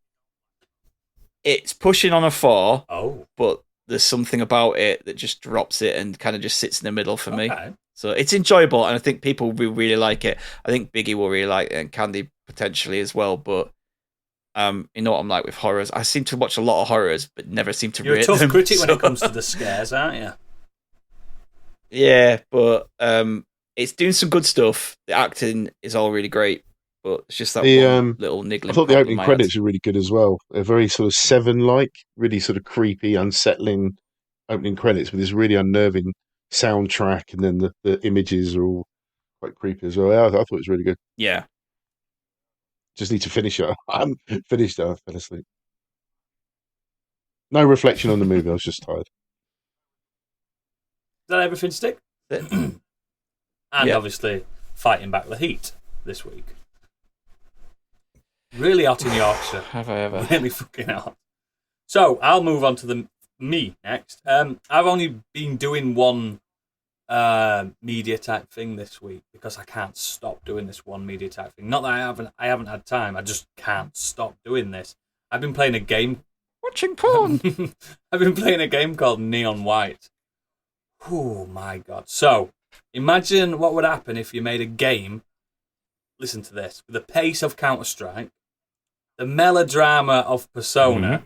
It's pushing on a 4. Oh, but there's something about it that just drops it and kind of just sits in the middle for me. So it's enjoyable, and I think people will really like it. I think Biggie will really like it, and Candy potentially as well. But you know what I'm like with horrors. I seem to watch a lot of horrors, but never seem to rate them. You're a tough critic when it comes to the scares, aren't you? Yeah, but it's doing some good stuff. The acting is all really great, but it's just that one little niggling. I thought the opening credits were really good as well. They're very sort of Seven-like, really sort of creepy, unsettling opening credits with this really unnerving soundtrack, and then the images are all quite creepy as well. I thought it was really good. Yeah. Just need to finish it. I'm finished. I fell asleep. No reflection on the movie. I was just tired. Is that everything, Stick? And obviously fighting back the heat this week. Really hot in Yorkshire. Have I ever? Really fucking hot. So I'll move on to me next. I've only been doing one media type thing this week because I can't stop doing this one media type thing. Not that I haven't had time. I just can't stop doing this. I've been playing a game. Watching porn. I've been playing a game called Neon White. Oh my god. So imagine what would happen if you made a game, listen to this, with the pace of Counter-Strike, the melodrama of Persona,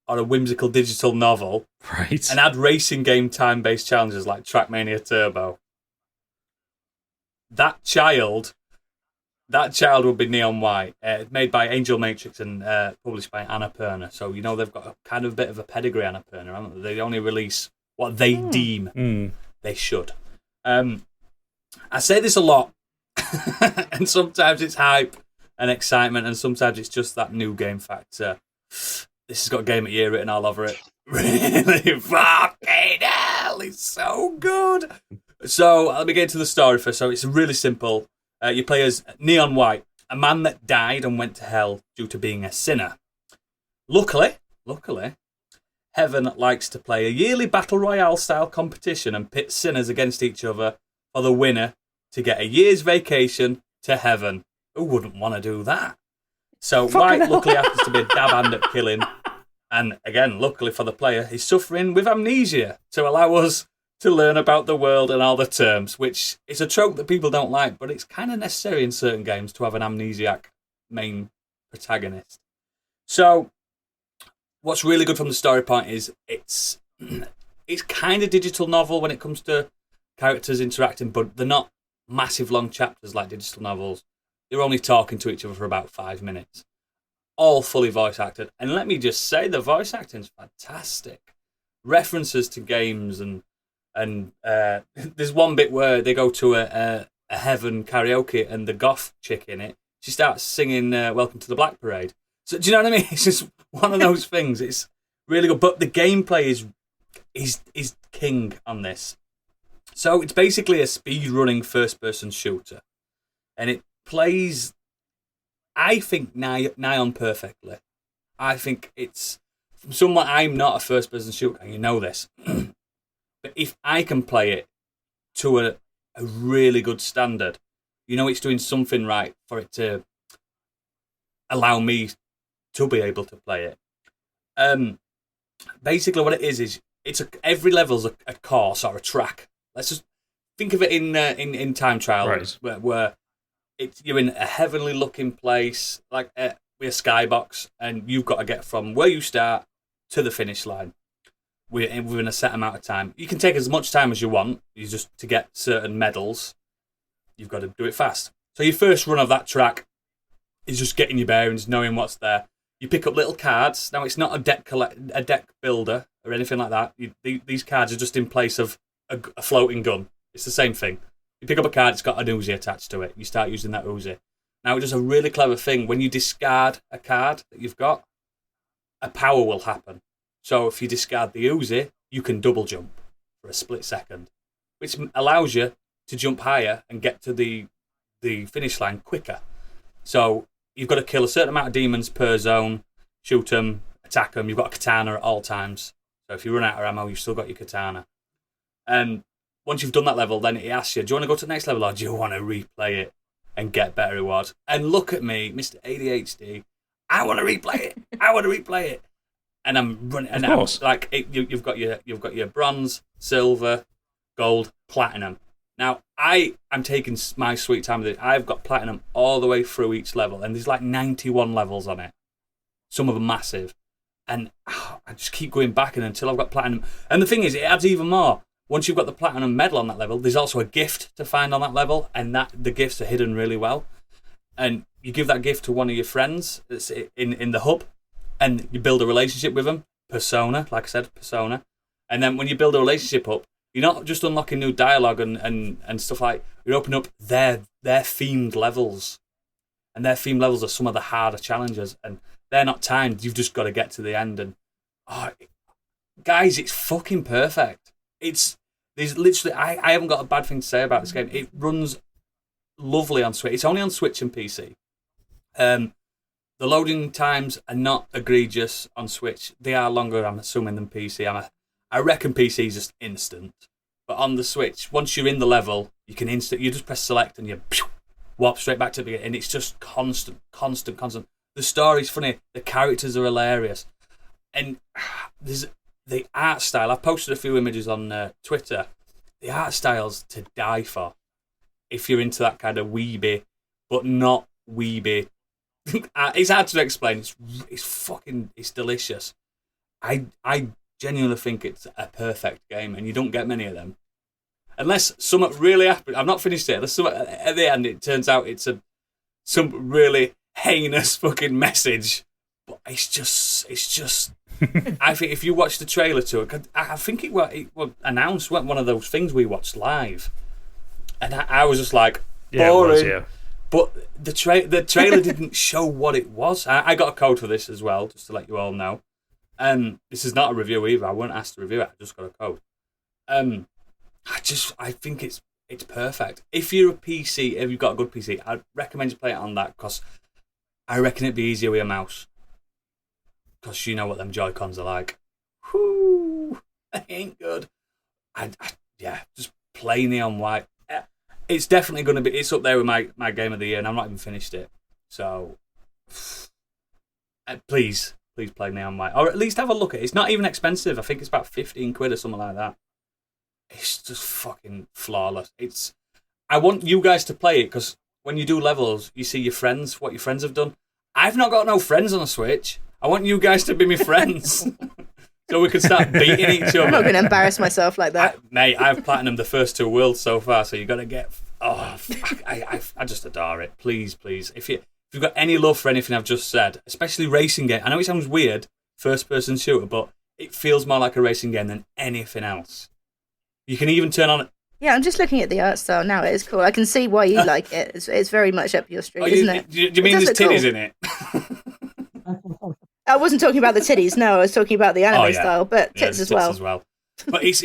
or a whimsical digital novel, right? And add racing game time-based challenges like Trackmania Turbo. That child would be Neon White, made by Angel Matrix and published by Annapurna. So, you know, they've got a kind of bit of a pedigree, Annapurna, haven't they? They only release what they deem they should. I say this a lot, and sometimes it's hype and excitement, and sometimes it's just that new game factor. This has got Game of the Year written all over it. Really fucking hell, it's so good. So let me get into the story first. So it's really simple. You play as Neon White, a man that died and went to hell due to being a sinner. Luckily, Heaven likes to play a yearly Battle Royale-style competition and pit sinners against each other for the winner to get a year's vacation to heaven. Who wouldn't want to do that? So White luckily happens to be a dab hand at killing. And again, luckily for the player, he's suffering with amnesia to allow us to learn about the world and all the terms, which is a trope that people don't like, but it's kind of necessary in certain games to have an amnesiac main protagonist. So what's really good from the story point is it's kind of digital novel when it comes to characters interacting, but they're not massive long chapters like digital novels. They're only talking to each other for about 5 minutes. All fully voice acted. And let me just say, the voice acting's fantastic. References to games and there's one bit where they go to a Heaven karaoke and the goth chick in it, she starts singing Welcome to the Black Parade. So do you know what I mean? It's just one of those things. It's really good. But the gameplay is king on this. So it's basically a speed-running first-person shooter. And it plays, I think, nigh on perfectly. I think it's, from someone, I'm not a first-person shooter, and you know this. But if I can play it to a really good standard, it's doing something right for it to allow me to be able to play it. Basically, what it is every level's a course or a track. Let's just think of it in time trial, right, where you're in a heavenly looking place, like with a skybox, and you've got to get from where you start to the finish line within a set amount of time. You can take as much time as you want. You just to get certain medals, you've got to do it fast. So your first run of that track is just getting your bearings, knowing what's there. You pick up little cards. Now it's not a deck builder or anything like that. These cards are just in place of a floating gun. It's the same thing. You pick up a card, it's got an Uzi attached to it. You start using that Uzi. Now it does a really clever thing. When you discard a card that you've got, a power will happen. So if you discard the Uzi, you can double jump for a split second, which allows you to jump higher and get to the finish line quicker. So you've got to kill a certain amount of demons per zone, shoot them, attack them. You've got a katana at all times. So if you run out of ammo, you've still got your katana. And once you've done that level, then it asks you, do you want to go to the next level or do you want to replay it and get better rewards? And look at me, Mr. ADHD. I want to replay it. And I'm running, and I'm like, you've got your bronze, silver, gold, platinum. Now I'm taking my sweet time with it. I've got platinum all the way through each level, and there's like 91 levels on it. Some of them massive, and I just keep going back until I've got platinum. And the thing is, it adds even more. Once you've got the platinum medal on that level, there's also a gift to find on that level, and the gifts are hidden really well. And you give that gift to one of your friends that's in the hub, and you build a relationship with them. Persona, like I said, persona. And then when you build a relationship up, you're not just unlocking new dialogue and stuff like. You open up their themed levels, and their themed levels are some of the harder challenges, and they're not timed. You've just got to get to the end, and guys, it's fucking perfect. There's literally I haven't got a bad thing to say about this game. It runs lovely on Switch. It's only on Switch and PC. The loading times are not egregious on Switch. They are longer, I'm assuming, than PC. I reckon PC is just instant. But on the Switch, once you're in the level, you can you just press select and you warp straight back to the beginning. And it's just constant. The story's funny. The characters are hilarious. And there's the art style. I've posted a few images on Twitter. The art style's to die for. If you're into that kind of weeby, but not weeby. It's hard to explain. It's delicious. I genuinely think it's a perfect game, and you don't get many of them. Unless something really happens. I've not finished it. At the end, it turns out it's some really heinous fucking message. But it's just. I think if you watch the trailer to it, I think it was announced one of those things we watched live, and I was just like, boring. It was, yeah. But the trailer didn't show what it was. I got a code for this as well, just to let you all know. This is not a review either. I weren't asked to review it. I just got a code. I think it's perfect. If you're a PC, if you've got a good PC, I'd recommend you play it on that, because I reckon it'd be easier with a mouse. Because you know what them Joy-Cons are like. Whoo, they ain't good. Just play Neon White. It's definitely going to be. It's up there with my game of the year, and I've not even finished it. So, please play Neon White, or at least have a look at it. It's not even expensive. I think it's about 15 quid or something like that. It's just fucking flawless. I want you guys to play it, because when you do levels, you see your friends, what your friends have done. I've not got no friends on the Switch. I want you guys to be my friends. So we can start beating each other. I'm not going to embarrass myself like that. Mate, I've platinumed the first 2 worlds so far, so you've got to get... I just adore it. Please. If you've got any love for anything I've just said, especially racing game, I know it sounds weird, first-person shooter, but it feels more like a racing game than anything else. You can even turn on... Yeah, I'm just looking at the art style now. It is cool. I can see why you like it. It's very much up your street, isn't it? Do you mean there's titties in it? I wasn't talking about the titties. No, I was talking about the anime style, but tits as well. But it's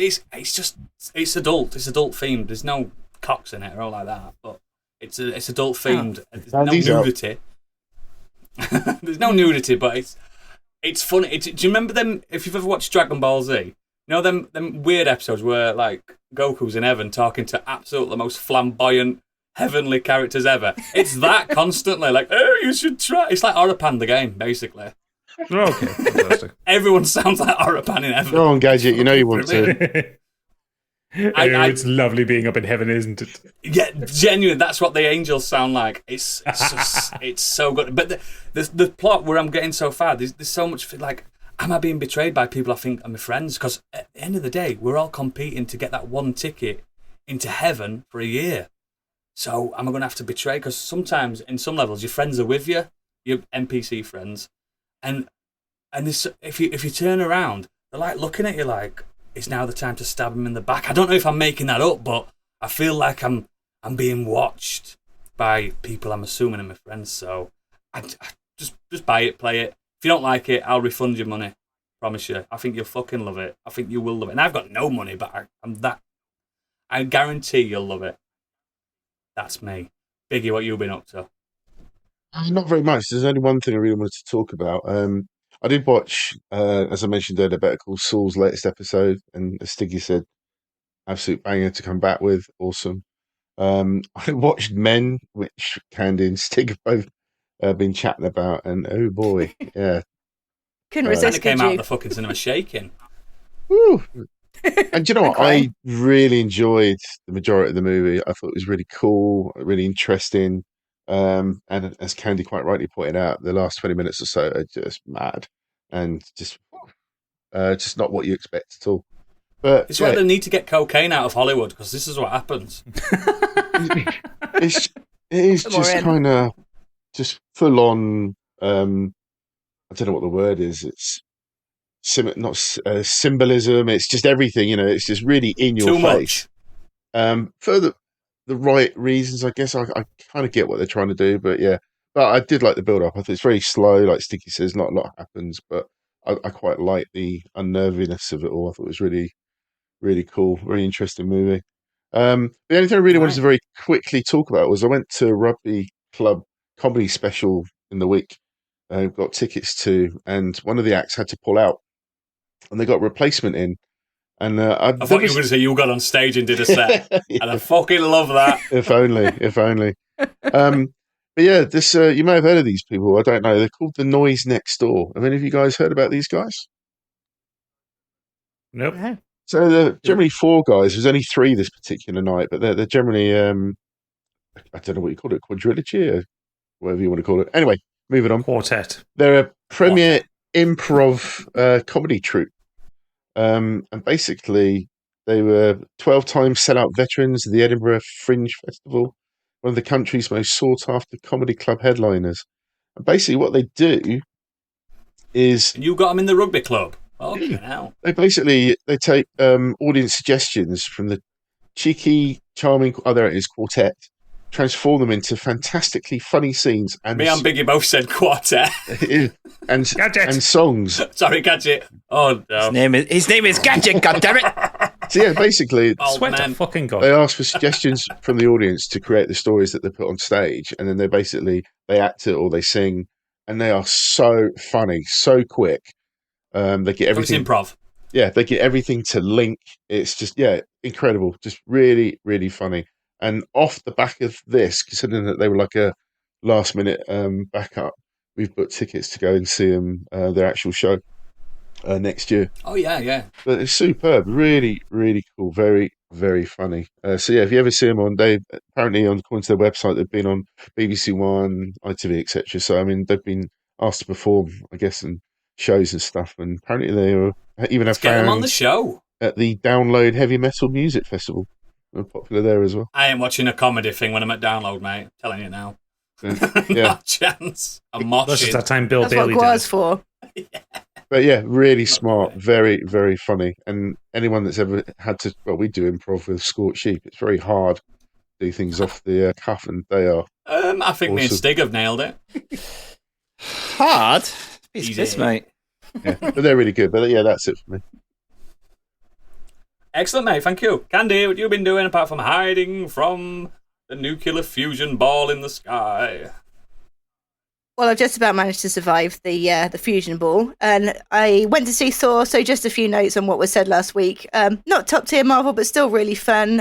adult. It's adult themed. There's no cocks in it or all like that. But it's adult themed. There's no nudity. There's no nudity, but it's funny. Do you remember them? If you've ever watched Dragon Ball Z, You know them weird episodes where like Goku's in heaven talking to absolutely the most flamboyant, heavenly characters ever. It's that constantly. Like, oh, you should try. It's like Orapan the game, basically. Okay, fantastic. Everyone sounds like Orapan in heaven. Go on, Gadget. You know you want to. It's lovely being up in heaven, isn't it? Yeah, genuine. That's what the angels sound like. It's so good. But the plot where I'm getting so far, there's so much like, am I being betrayed by people I think are my friends? Because at the end of the day, we're all competing to get that one ticket into heaven for a year. So am I going to have to betray? Because sometimes, in some levels, your friends are with you, your NPC friends, and this, if you turn around, they're like looking at you like, it's now the time to stab him in the back. I don't know if I'm making that up, but I feel like I'm being watched by people I'm assuming are my friends. So I just buy it, play it. If you don't like it, I'll refund your money. Promise you. I think you'll fucking love it. I think you will love it. And I've got no money, but I guarantee you'll love it. That's me. Biggie, what you been up to? Not very much. There's only one thing I really wanted to talk about. I did watch, as I mentioned earlier, Better Call Saul's latest episode, and as Stiggy said, absolute banger to come back with. Awesome. I watched Men, which Candy and Stig have both been chatting about, and oh boy, yeah. Couldn't resist, it came out of the fucking cinema shaking. Woo! And do you know what? I really enjoyed the majority of the movie. I thought it was really cool, really interesting. And as Candy quite rightly pointed out, the last 20 minutes or so are just mad and just not what you expect at all. But it's why they need to get cocaine out of Hollywood, because this is what happens. it is just kind of just full on. I don't know what the word is. It's symbolism. It's just everything. It's just really in your face. For the right reasons, I guess. I kind of get what they're trying to do, but yeah. But I did like the build up. I think it's very slow, like Sticky says. Not a lot happens, but I quite like the unnerviness of it all. I thought it was really, really cool, very interesting movie. The only thing I really wanted to very quickly talk about was I went to a rugby club comedy special in the week. Got tickets to, and one of the acts had to pull out, and they got a replacement in. And I thought you were going to say you got on stage and did a set, yeah. And I fucking love that. If only. But yeah, this you may have heard of these people. I don't know. They're called The Noise Next Door. Have any of you guys heard about these guys? Nope. Yeah. So they're generally four guys. There's only three this particular night, but they're generally I don't know what you call it, quadrilogy or whatever you want to call it. Anyway, moving on. Quartet. They're a premier improv comedy troupe. And basically, they were 12-time sellout veterans of the Edinburgh Fringe Festival, one of the country's most sought-after comedy club headliners. And basically, what they do is... And you got them in the rugby club? Okay, now. They take audience suggestions from the cheeky, charming... Oh, there it is, quartet. Transform them into fantastically funny scenes. And me and Biggie both said quartet. and songs. Sorry, Gadget. Oh, no. His name is Gadget, goddammit. So yeah, basically, swear to fucking God. They ask for suggestions from the audience to create the stories that they put on stage, and then they act it or they sing, and they are so funny, so quick. They get everything. It's improv. Yeah, they get everything to link. It's just incredible, just really, really funny. And off the back of this, considering that they were like a last minute backup, we've booked tickets to go and see them their actual show next year. Oh yeah. But it's superb, really, really cool, very, very funny. So yeah, if you ever see them on, they apparently according to their website, they've been on BBC One, ITV, etc. So I mean, they've been asked to perform, I guess, in shows and stuff. And apparently they even have get them on the show at the Download Heavy Metal Music Festival. They're popular there as well. I ain't watching a comedy thing when I'm at Download, mate. I'm telling you now. Yeah. Not a chance. I'm moshing. That's just that time Bill Bailey did. That's what for. Yeah. But yeah, really smart, very, very funny. And anyone that's ever had to, we do improv with Scorched Sheep. It's very hard to do things off the cuff, and they are. I think awesome. me and Stig have nailed it. Hard? It's this, mate. Yeah, but they're really good. But yeah, that's it for me. Excellent, mate. Thank you. Candy, what you been doing apart from hiding from the nuclear fusion ball in the sky? Well, I've just about managed to survive the fusion ball, and I went to see Thor. So just a few notes on what was said last week. Not top tier Marvel, but still really fun.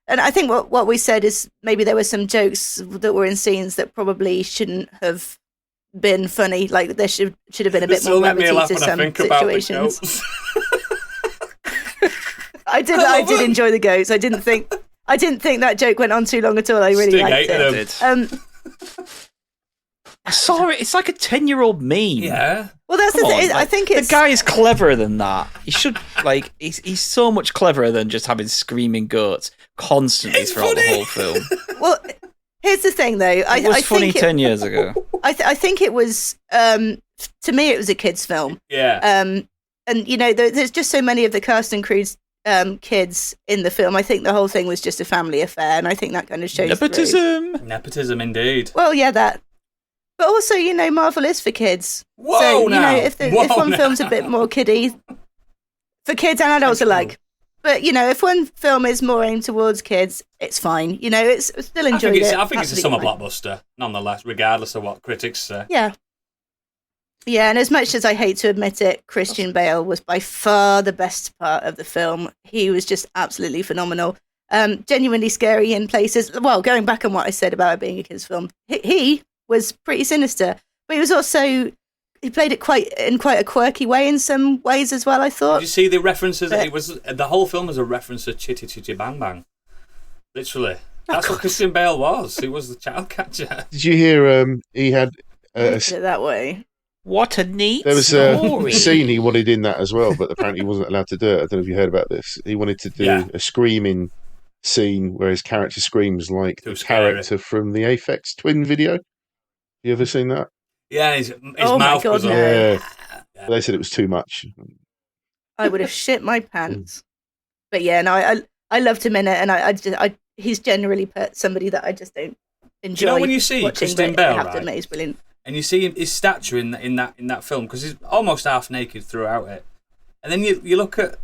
And I think what we said is maybe there were some jokes that were in scenes that probably shouldn't have been funny. Like there should have been a bit more levity to some situations. I did enjoy the goats. I didn't think that joke went on too long at all. I really liked it. I saw it. It's like a 10-year-old meme. Yeah. Well, that's the thing. I think the guy is cleverer than that. He should he's so much cleverer than just having screaming goats constantly throughout the whole film. Well, here's the thing, though. It was funny 10 years ago. I think it was. To me, it was a kids' film. Yeah. And there's just so many of the cast and crew's kids in the film. I think the whole thing was just a family affair, and I think that kind of shows Nepotism, indeed. Well, yeah, that. But also, Marvel is for kids. Whoa, so, now. If one film's a bit more kiddie, for kids and adults alike. But, if one film is more aimed towards kids, it's fine. It's still enjoyed it. I think it's a summer blockbuster, nonetheless, regardless of what critics say. Yeah. Yeah, and as much as I hate to admit it, Christian Bale was by far the best part of the film. He was just absolutely phenomenal. Genuinely scary in places. Well, going back on what I said about it being a kids' film, he was pretty sinister, but he played it in quite a quirky way in some ways as well, I thought. Did you see the references? The whole film was a reference to Chitty Chitty Bang Bang. Literally. That's what Christian Bale was. He was the child catcher. Did you hear he had it that way? What a neat There was story. a scene he wanted in that as well, but apparently he wasn't allowed to do it. I don't know if you heard about this. He wanted to do a screaming scene where his character screams like the character from the Aphex Twin video. You ever seen that? Yeah, his mouth was on. Yeah. They said it was too much. I would have shit my pants. But yeah, no, I loved him in it, and he's generally somebody that I just don't enjoy. When you see watching, Christian Bale, I have to admit he's brilliant. And you see his stature in that film, because he's almost half naked throughout it. And then you look at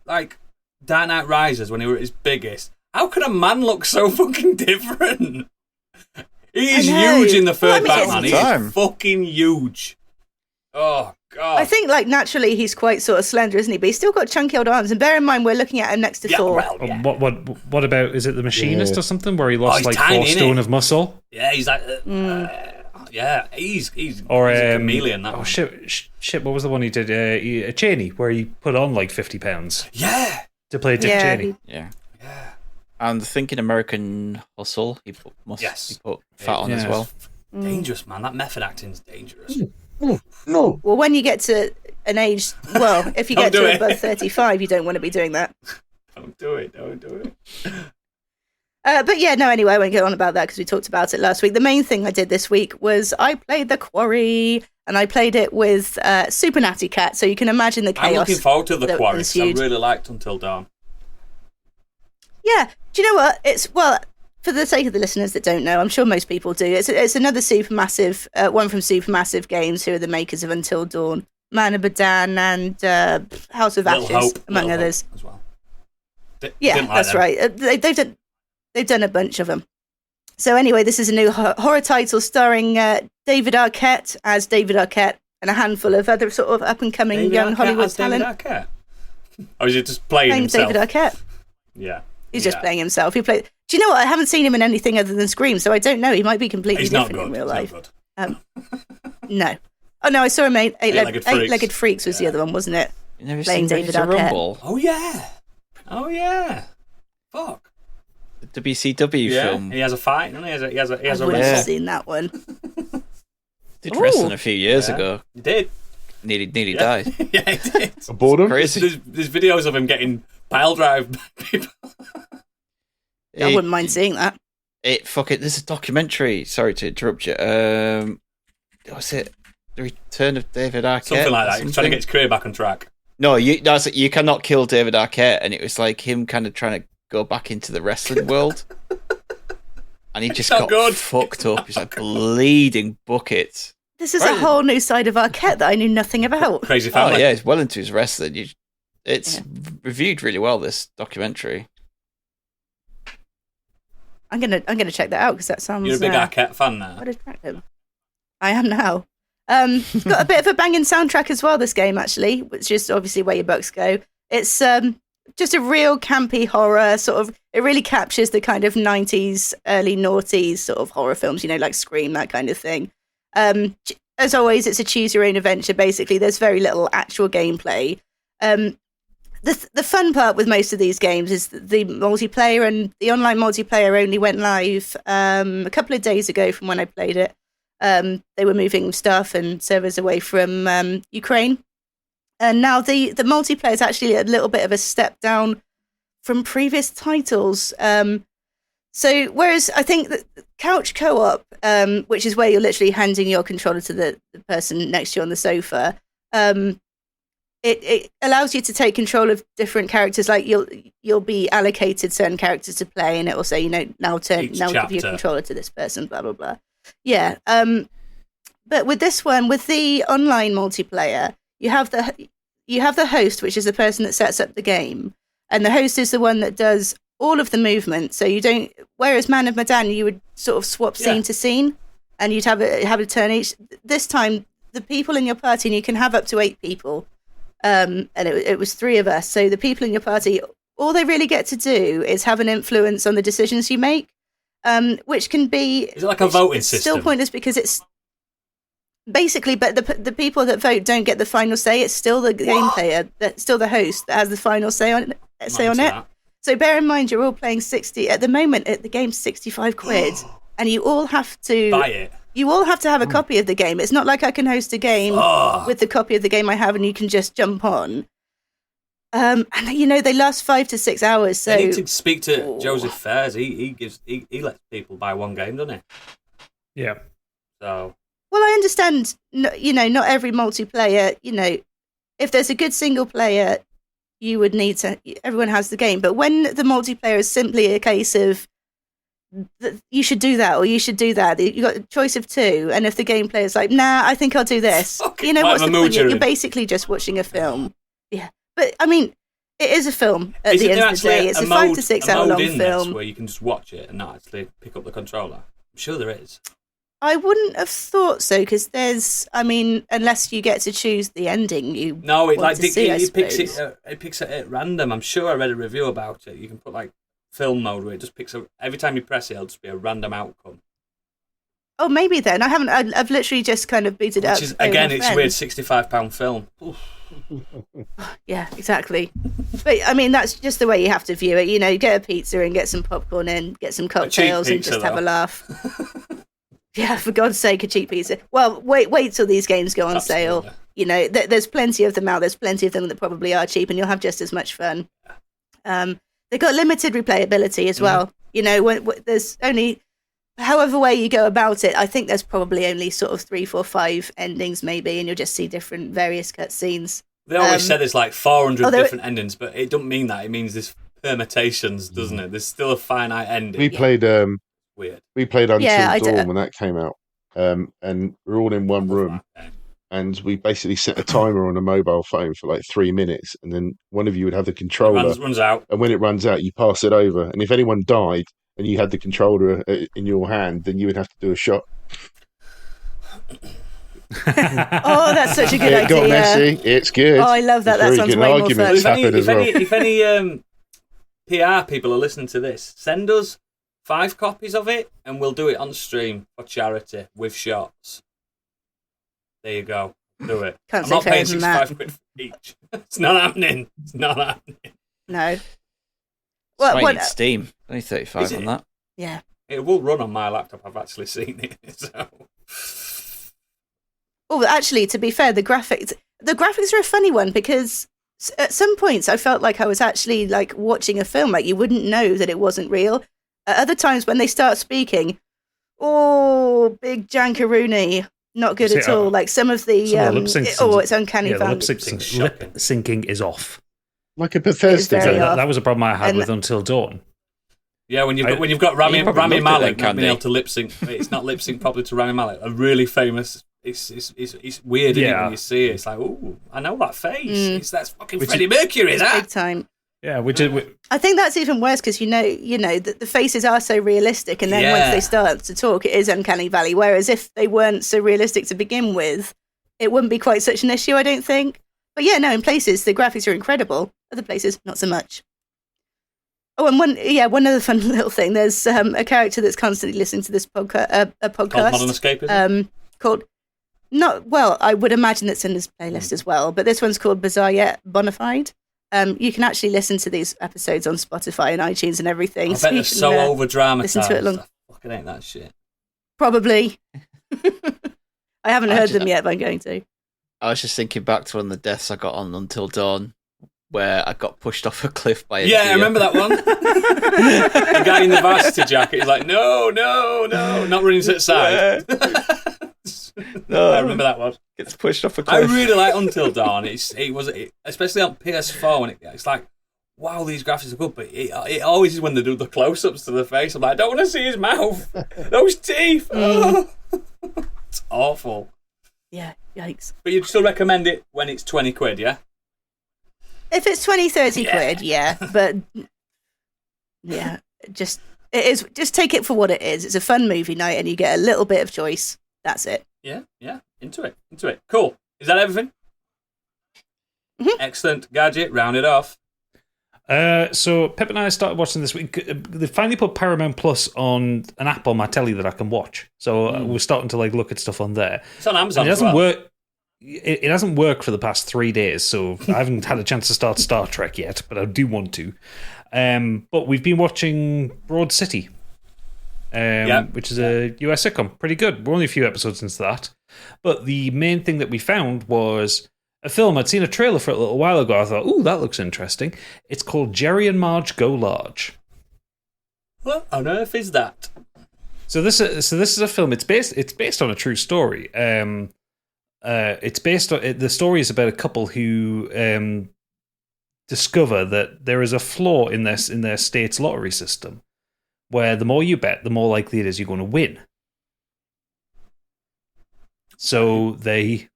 like Dark Knight Rises when he was at his biggest. How can a man look so fucking different? He's huge in the third Batman. He's fucking huge. Oh God! I think naturally he's quite sort of slender, isn't he? But he's still got chunky old arms. And bear in mind, we're looking at him next to Thor. Well, yeah. What about? Is it The Machinist or something where he lost tiny, 4 stone of muscle? Yeah, he's like. Yeah, he's a chameleon. That shit! What was the one he did? Cheney, where he put on 50 pounds. Yeah, to play Dick Cheney. Yeah. And Thinking American Hustle, he put fat on as well. Dangerous, man. That method acting's dangerous. No. Well, when you get to an age, if you get to above 35, you don't want to be doing that. Don't do it. But yeah, no, anyway, I won't go on about that because we talked about it last week. The main thing I did this week was I played the Quarry, and I played it with Super Natty Cat, so you can imagine the chaos. I'm looking forward to the Quarry. I really liked Until Dawn. Yeah, do you know what? For the sake of the listeners that don't know, I'm sure most people do. It's another Supermassive, one from Supermassive Games, who are the makers of Until Dawn, Man of Medan, and House of Ashes, among others. As well. That's right. They've done a bunch of them. So anyway, this is a new horror title starring David Arquette as David Arquette and a handful of other sort of up-and-coming young Hollywood talent. David Arquette? Or is he just playing himself? David Arquette. Yeah. He's just playing himself. Do you know what? I haven't seen him in anything other than Scream, so I don't know. He might be completely different in real life. No. Oh, no, I saw him Eight-Legged Freaks was the other one, wasn't it? You never playing seen David Ready to Arquette. Rumble? Oh, yeah. Fuck. The WCW film. He has a fight, doesn't he? He has a I would have seen that one. Did wrestling a few years ago. He did. Nearly died. Yeah, he did. Boredom? Crazy. There's videos of him getting pile drive people. I wouldn't mind seeing that. There's a documentary. Sorry to interrupt you. What's it? The Return of David Arquette? Something like that. He's trying to get his career back on track. No, you cannot kill David Arquette, and it was like him kind of trying to go back into the wrestling world. And he just got fucked up. He's like bleeding buckets. This is a whole new side of Arquette that I knew nothing about. Crazy family. Oh yeah, he's well into his wrestling. It's reviewed really well, this documentary. I'm gonna check that out because that sounds. You're a big Arquette fan now. Quite attractive. I am now. Got a bit of a banging soundtrack as well, this game, actually, which is obviously where your bucks go. It's just a real campy horror, sort of, it really captures the kind of 90s, early noughties sort of horror films, like Scream, that kind of thing. As always, it's a choose your own adventure, basically. There's very little actual gameplay. The fun part with most of these games is the multiplayer, and the online multiplayer only went live a couple of days ago from when I played it. They were moving stuff and servers away from Ukraine. And now the multiplayer is actually a little bit of a step down from previous titles. So whereas I think that couch co-op, which is where you're literally handing your controller to the person next to you on the sofa, it allows you to take control of different characters. Like you'll be allocated certain characters to play, and it will say, now give your controller to this person, blah blah blah. Yeah. But with this one, with the online multiplayer, you have the host, which is the person that sets up the game, and the host is the one that does all of the movement. So you don't. Whereas Man of Medan, you would sort of swap scene to scene, and you'd have a turn each. This time, the people in your party, and you can have up to 8 people. And it was 3 of us. So the people in your party, all they really get to do is have an influence on the decisions you make, which can be... Is it like a voting system? Still pointless because it's... Basically, but the people that vote don't get the final say. It's still the game player, that's still the host that has the final say on it. So bear in mind, you're all playing 60... At the moment, the game's 65 quid, and you all have to... Buy it. You all have to have a copy of the game. It's not like I can host a game with the copy of the game I have and you can just jump on. And they last 5 to 6 hours. So I need to speak to Joseph Fares. He lets people buy one game, doesn't he? Yeah. So. Well, I understand. Not every multiplayer. If there's a good single player, you would need to. Everyone has the game, but when the multiplayer is simply a case of you should do that or you should do that, you got a choice of 2, and if the gameplay is like, nah, I think I'll do this, what's the point? You're basically just watching a film. Yeah, but I mean, it is a film at the end of the day. It's a 5 to 6 hour long film where you can just watch it and not actually pick up the controller. I'm sure there is. I wouldn't have thought so, because there's, unless you get to choose the ending it picks it at random. I'm sure I read a review about it. You can put like film mode where it just picks up every time you press it, it'll just be a random outcome. Oh, maybe then. I've literally just kind of booted up. It's a weird £65 film. Yeah, exactly. But that's just the way you have to view it. You get a pizza and get some popcorn in, get some cocktails and just have a laugh. Yeah, for God's sake, a cheap pizza. Well, wait till these games go on sale. There's plenty of them out. There's plenty of them that probably are cheap, and you'll have just as much fun. They've got limited replayability as well. When there's only, however way you go about it, I think there's probably only sort of 3, 4, 5 endings maybe, and you'll just see different various cutscenes. They always say there's like 400 different endings, but it doesn't mean that. It means there's permutations, doesn't it? There's still a finite ending. We played weird. We played Until Dawn when that came out, and we're all in one room. And we basically set a timer on a mobile phone for like 3 minutes, and then one of you would have the controller. It runs out. And when it runs out, you pass it over. And if anyone died and you had the controller in your hand, then you would have to do a shot. Oh, that's such a good idea. It got messy. It's good. Oh, I love that. That sounds way more fun. If any PR people are listening to this, send us 5 copies of it, and we'll do it on stream for charity with shots. There you go. Do it. I'm not paying 65 quid for each. It's not happening. No. Well, Steam. Only 35 on that. Yeah. It will run on my laptop. I've actually seen it. So. Oh, actually, to be fair, the graphics are a funny one, because at some points I felt like I was actually like watching a film. Like you wouldn't know that it wasn't real. At other times when they start speaking, big jankaroony. Not good at all. Like some of the it's uncanny. Yeah, the lip syncing is off. Like a Bethesda. That was a problem I had with Until Dawn. Yeah, when you've got Rami Malek not being able to lip sync, it's not lip sync properly to Rami Malek. A really famous. It's weird, isn't it, when you see it. It's like, I know that face. That's fucking Freddie Mercury. That big time. Yeah, which is. I think that's even worse because the faces are so realistic, and then once they start to talk, it is uncanny valley. Whereas if they weren't so realistic to begin with, it wouldn't be quite such an issue, I don't think. But yeah, no, in places the graphics are incredible. Other places, not so much. Oh, and one other fun little thing. There's a character that's constantly listening to this podcast. Called Modern Escapism. I would imagine it's in this playlist as well, but this one's called Bizarre Yet Bonafide. You can actually listen to these episodes on Spotify and iTunes and everything. I bet they're so over-dramatized. Listen to it long. Fucking ain't that shit. Probably. I haven't heard them yet, but I'm going to. I was just thinking back to one of the deaths I got on Until Dawn, where I got pushed off a cliff by a deer. I remember that one. The guy in the varsity jacket is like, no, not running to the side. No, I remember that one. Gets pushed off a cliff. I really like Until Dawn. It was especially on PS4 when it's like, wow, these graphics are good, but it always is when they do the close-ups to the face. I'm like, I don't want to see his mouth, those teeth. It's awful. Yeah, yikes. But you'd still recommend it when it's 20 quid, yeah? If it's 20, 30 quid, yeah. But yeah, just take it for what it is. It's a fun movie night, and you get a little bit of choice. That's it. Yeah. Into it. Cool. Is that everything? Mm-hmm. Excellent. Gadget, round it off. So Pip and I started watching this week. They finally put Paramount Plus on an app on my telly that I can watch. So we're starting to look at stuff on there. It's on Amazon. And it doesn't work. It hasn't worked for the past 3 days, so I haven't had a chance to start Star Trek yet, but I do want to. But we've been watching Broad City, which is a US sitcom. Pretty good. We're only a few episodes into that. But the main thing that we found was a film. I'd seen a trailer for it a little while ago. I thought, ooh, that looks interesting. It's called Jerry and Marge Go Large. What on earth is that? So this is a film. It's based on a true story. It's based on the story is about a couple who discover that there is a flaw in their state's lottery system, where the more you bet, the more likely it is you're going to win. So they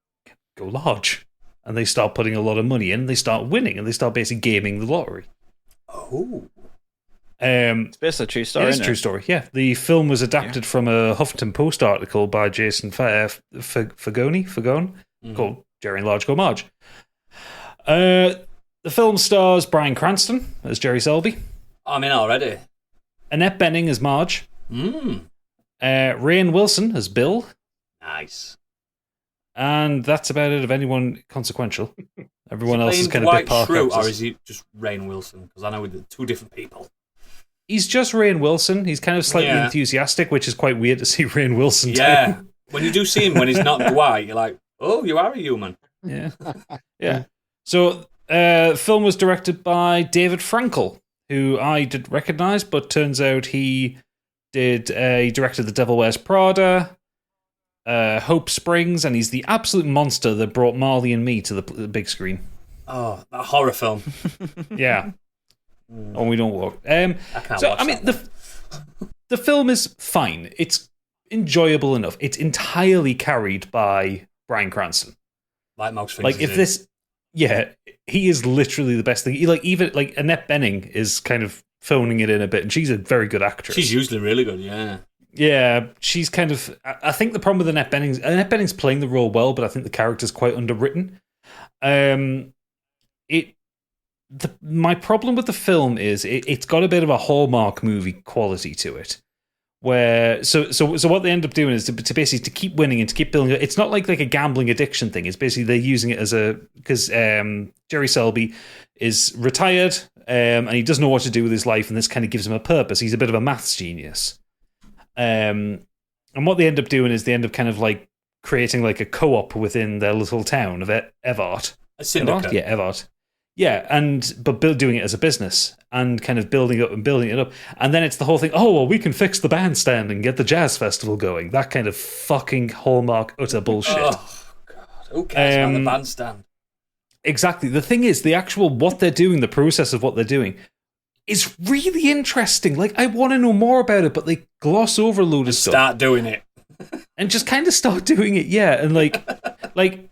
go large, and they start putting a lot of money in, and they start winning, and they start basically gaming the lottery. Oh. It's based on a true story. It is a true story, yeah. The film was adapted from a Huffington Post article by Jason Fagone called Jerry and Large Go Marge. The film stars Bryan Cranston as Jerry Selby. I'm in already. Annette Bening as Marge. Rainn Wilson as Bill. Nice. And that's about it of anyone consequential. Everyone else is kind of Dwight bit par Schrute, characters. or is he just Rainn Wilson? Because I know they're two different people. He's just Rainn Wilson. He's kind of slightly enthusiastic, which is quite weird to see Rainn Wilson do. Yeah. When you do see him when he's not Dwight, you're like, oh, you are a human. Yeah. Yeah. So, film was directed by David Frankel, who I did recognise, but turns out he directed The Devil Wears Prada, Hope Springs, and he's the absolute monster that brought Marley and Me to the big screen. Oh, that horror film. Yeah. Oh, we don't walk. I can't watch that. The film is fine. It's enjoyable enough. It's entirely carried by Bryan Cranston. Like most things. He is literally the best thing. Even Annette Bening is kind of phoning it in a bit, and she's a very good actress. She's usually really good, yeah. Yeah, she's kind of... I think the problem with Annette Bening's playing the role well, but I think the character's quite underwritten. My problem with the film is it's got a bit of a Hallmark movie quality to it. Where so what they end up doing is to basically to keep winning and to keep building it. It's not like a gambling addiction thing. It's basically they're using it as because Jerry Selby is retired and he doesn't know what to do with his life, and this kind of gives him a purpose. He's a bit of a maths genius. And what they end up doing is they end up kind of like creating like a co-op within their little town of Evart. A syndicate. Yeah, Evart. Yeah, but doing it as a business and kind of building it up. And then it's the whole thing, oh, well, we can fix the bandstand and get the jazz festival going. That kind of fucking Hallmark utter bullshit. Oh, God. Who cares about the bandstand? Exactly. The thing is, what they're doing, the process of what they're doing, is really interesting. Like, I want to know more about it, but they gloss over a load of stuff. Start doing it. And just kind of start doing it, yeah. And like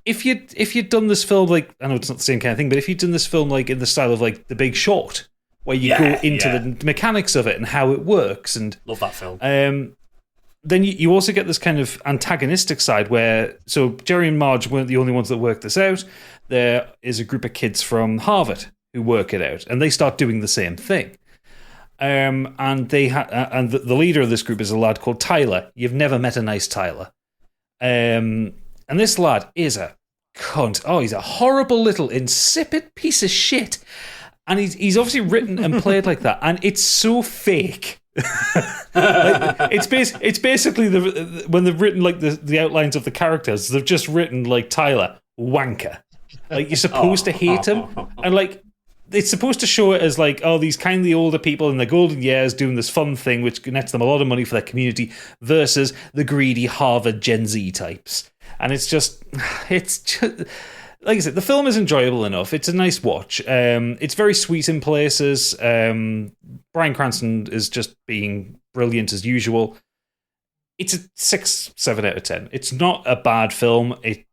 if you'd done this film, like, I know it's not the same kind of thing, but if you'd done this film like in the style of like The Big Short, where you go into the mechanics of it and how it works. And love that film. Then you also get this kind of antagonistic side where, so Jerry and Marge weren't the only ones that worked this out. There is a group of kids from Harvard who work it out, and they start doing the same thing. And they and the leader of this group is a lad called Tyler. You've never met a nice Tyler. And this lad is a cunt. Oh, he's a horrible little insipid piece of shit. And he's obviously written and played like that, and it's so fake. It's basically when they've written like the outlines of the characters, they've just written like Tyler wanker. Like you're supposed to hate him, and like it's supposed to show it as like, oh, these kindly older people in their golden years doing this fun thing which nets them a lot of money for their community versus the greedy Harvard Gen Z types. And it's just like I said, the film is enjoyable enough. It's a nice watch. It's very sweet in places. Bryan Cranston is just being brilliant as usual. It's a 6-7 out of 10. It's not a bad film. It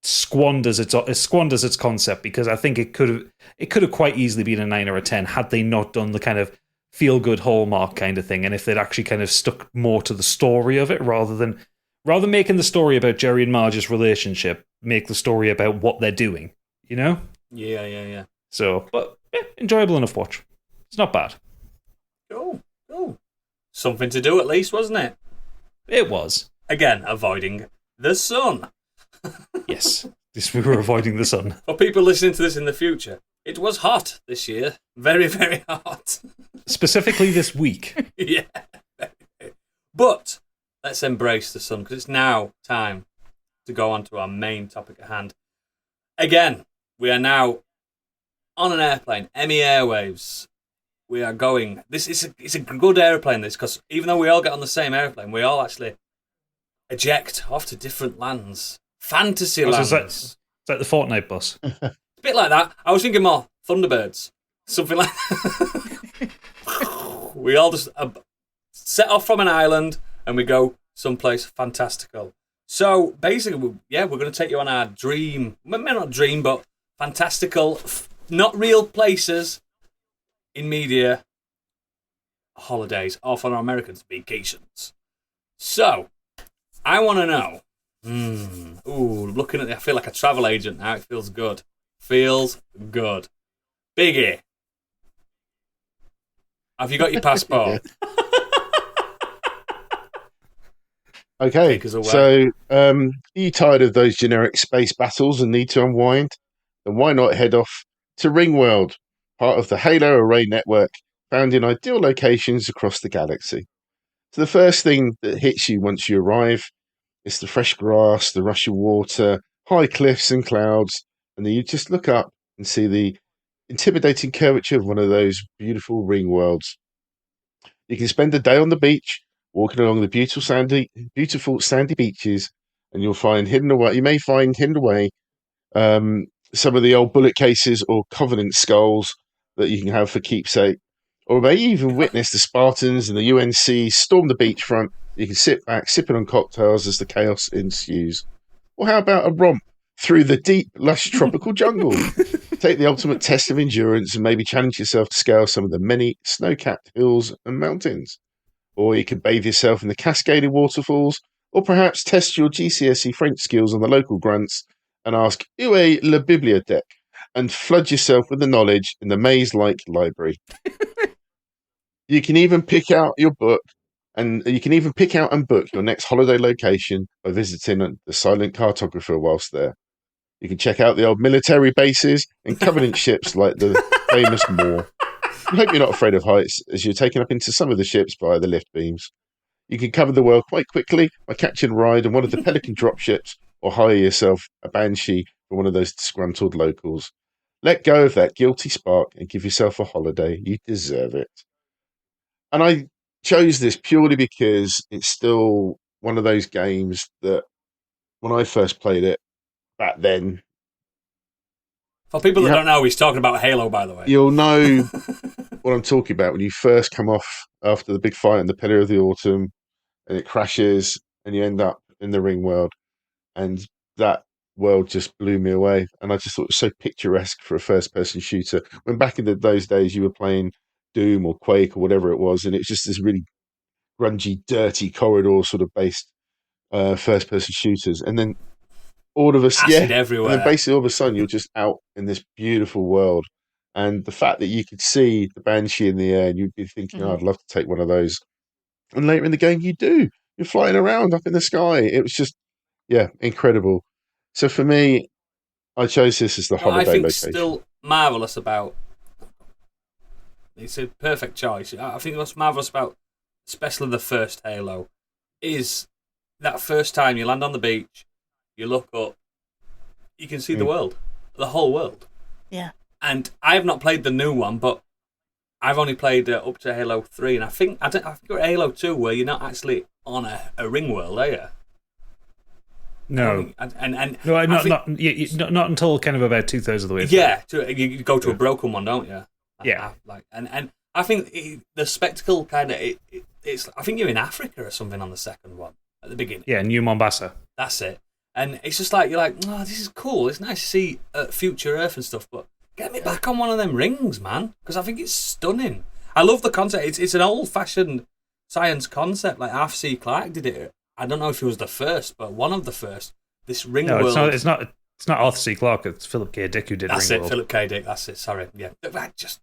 squanders its concept, because I think it could have quite easily been a 9 or a 10 had they not done the kind of feel good Hallmark kind of thing, and if they'd actually kind of stuck more to the story of it rather than making the story about Jerry and Marge's relationship, make the story about what they're doing, you know? Yeah. So, but enjoyable enough watch. It's not bad. Cool. Something to do at least, wasn't it? It was. Again, avoiding the sun. Yes, we were avoiding the sun. For people listening to this in the future, it was hot this year. Very, very hot. Specifically this week. Yeah. But let's embrace the sun, because it's now time to go on to our main topic at hand. Again, we are now on an airplane, Emmy Airwaves. We are going. It's a good airplane, this, because even though we all get on the same airplane, we all actually eject off to different lands. Fantasy lands. It's like the Fortnite bus. A bit like that. I was thinking more Thunderbirds. Something like that. We all just set off from an island and we go someplace fantastical. So basically, we're going to take you on our dream, maybe not dream, but fantastical, not real places in media holidays, or for our Americans, vacations. So, I want to know, looking at it, I feel like a travel agent now. It feels good. Biggie, have you got your passport? Okay, so are you tired of those generic space battles and need to unwind? Then why not head off to Ringworld, part of the Halo Array network, found in ideal locations across the galaxy. So the first thing that hits you once you arrive is the fresh grass, the rush of water, high cliffs and clouds, and then you just look up and see the intimidating curvature of one of those beautiful ring worlds. You can spend a day on the beach, walking along the beautiful sandy beaches, and you may find hidden away some of the old bullet cases or Covenant skulls that you can have for keepsake, or may even witness the Spartans and the UNC storm the beachfront. You can sit back, sipping on cocktails as the chaos ensues. Or how about a romp through the deep, lush tropical jungle? Take the ultimate test of endurance and maybe challenge yourself to scale some of the many snow-capped hills and mountains. Or you could bathe yourself in the cascading waterfalls, or perhaps test your GCSE French skills on the local grunts and ask, "Où est la bibliothèque?" and flood yourself with the knowledge in the maze-like library. You can even pick out and book your next holiday location by visiting the silent cartographer whilst there. You can check out the old military bases and Covenant ships like the famous Moor. I hope you're not afraid of heights, as you're taken up into some of the ships by the lift beams. You can cover the world quite quickly by catching a ride on one of the Pelican dropships, or hire yourself a Banshee from one of those disgruntled locals. Let go of that guilty spark and give yourself a holiday. You deserve it. And I chose this purely because it's still one of those games that when I first played it back then. For people that don't know, he's talking about Halo, by the way. You'll know what I'm talking about when you first come off after the big fight in the Pillar of the Autumn and it crashes and you end up in the ring world. And that world just blew me away. And I just thought it was so picturesque for a first-person shooter. When back in those days you were playing Doom or Quake or whatever it was, and it was just this really grungy, dirty corridor sort of based first-person shooters. And then all of us, everywhere. And then basically all of a sudden you're just out in this beautiful world. And the fact that you could see the Banshee in the air, and you'd be thinking, oh, I'd love to take one of those. And later in the game, you do. You're flying around up in the sky. It was just, incredible. So for me, I chose this as the holiday location. I think still marvellous about... It's a perfect choice. I think what's marvellous about, especially the first Halo, is that first time you land on the beach, you look up, you can see the world. The whole world. Yeah. And I have not played the new one, but I've only played up to Halo 3, and I think you're at Halo 2 where you're not actually on a ring world, are you? No. Not until kind of about 2/3 of the way through. Yeah, you go to a broken one, don't you? Yeah. And I think the spectacle kind of it's. I think you're in Africa or something on the second one at the beginning. Yeah, New Mombasa. That's it. And it's just like you're like, oh, this is cool. It's nice to see future Earth and stuff, but get me back on one of them rings, man, because I think it's stunning. I love the concept. It's an old-fashioned science concept. Like Arthur C. Clarke did it. I don't know if he was the first, but one of the first. This ring world. It's not Arthur C. Clarke. It's Philip K. Dick who did That's Ring it, World. Philip K. Dick. That's it. Sorry, yeah, just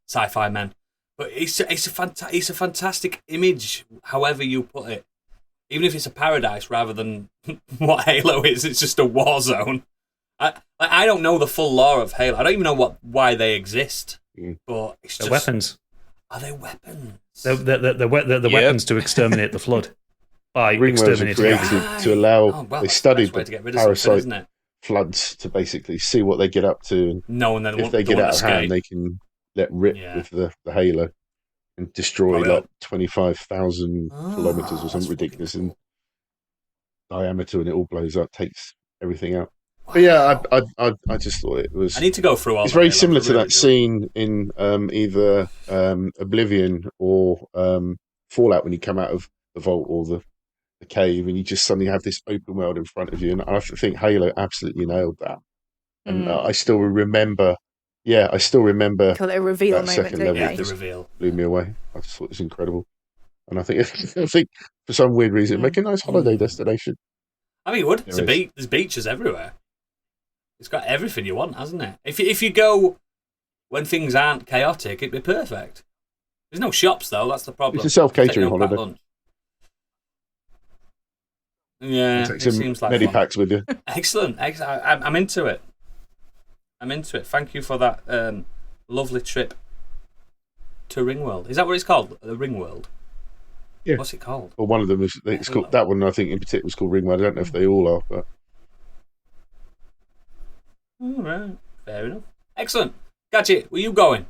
sci-fi man. But it's a fantastic image. However you put it, even if it's a paradise rather than what Halo is, it's just a war zone. I don't know the full lore of Halo. I don't even know why they exist. But it's just weapons. Are they weapons? They're weapons to exterminate the flood. By exterminating to allow they studied the parasite floods to basically see what they get up to. And then if they get out of hand, they can let rip with the Halo and destroy like 25,000 kilometers or something ridiculous in diameter, and it all blows up, takes everything out. Wow. But yeah, I just thought it was. I need to go through all. It's very similar to that scene in either Oblivion or Fallout when you come out of the vault or the cave, and you just suddenly have this open world in front of you. And I think Halo absolutely nailed that. And I still remember. Yeah, I still remember. Call it a reveal that moment. Second level, the reveal blew me away. I just thought it was incredible, and I think for some weird reason, it'd make a nice holiday destination. I mean, it would. There's beaches everywhere. It's got everything you want, hasn't it? If you go when things aren't chaotic, it'd be perfect. There's no shops though. That's the problem. It's a self-catering holiday. Yeah, it seems like medipacks with you. Excellent. I'm into it. Thank you for that lovely trip to Ringworld. Is that what it's called? The Ringworld? Yeah. What's it called? Well, one of them it's called that one. I think in particular was called Ringworld. I don't know if they all are, but. All right, fair enough. Excellent. Gadget, where you going?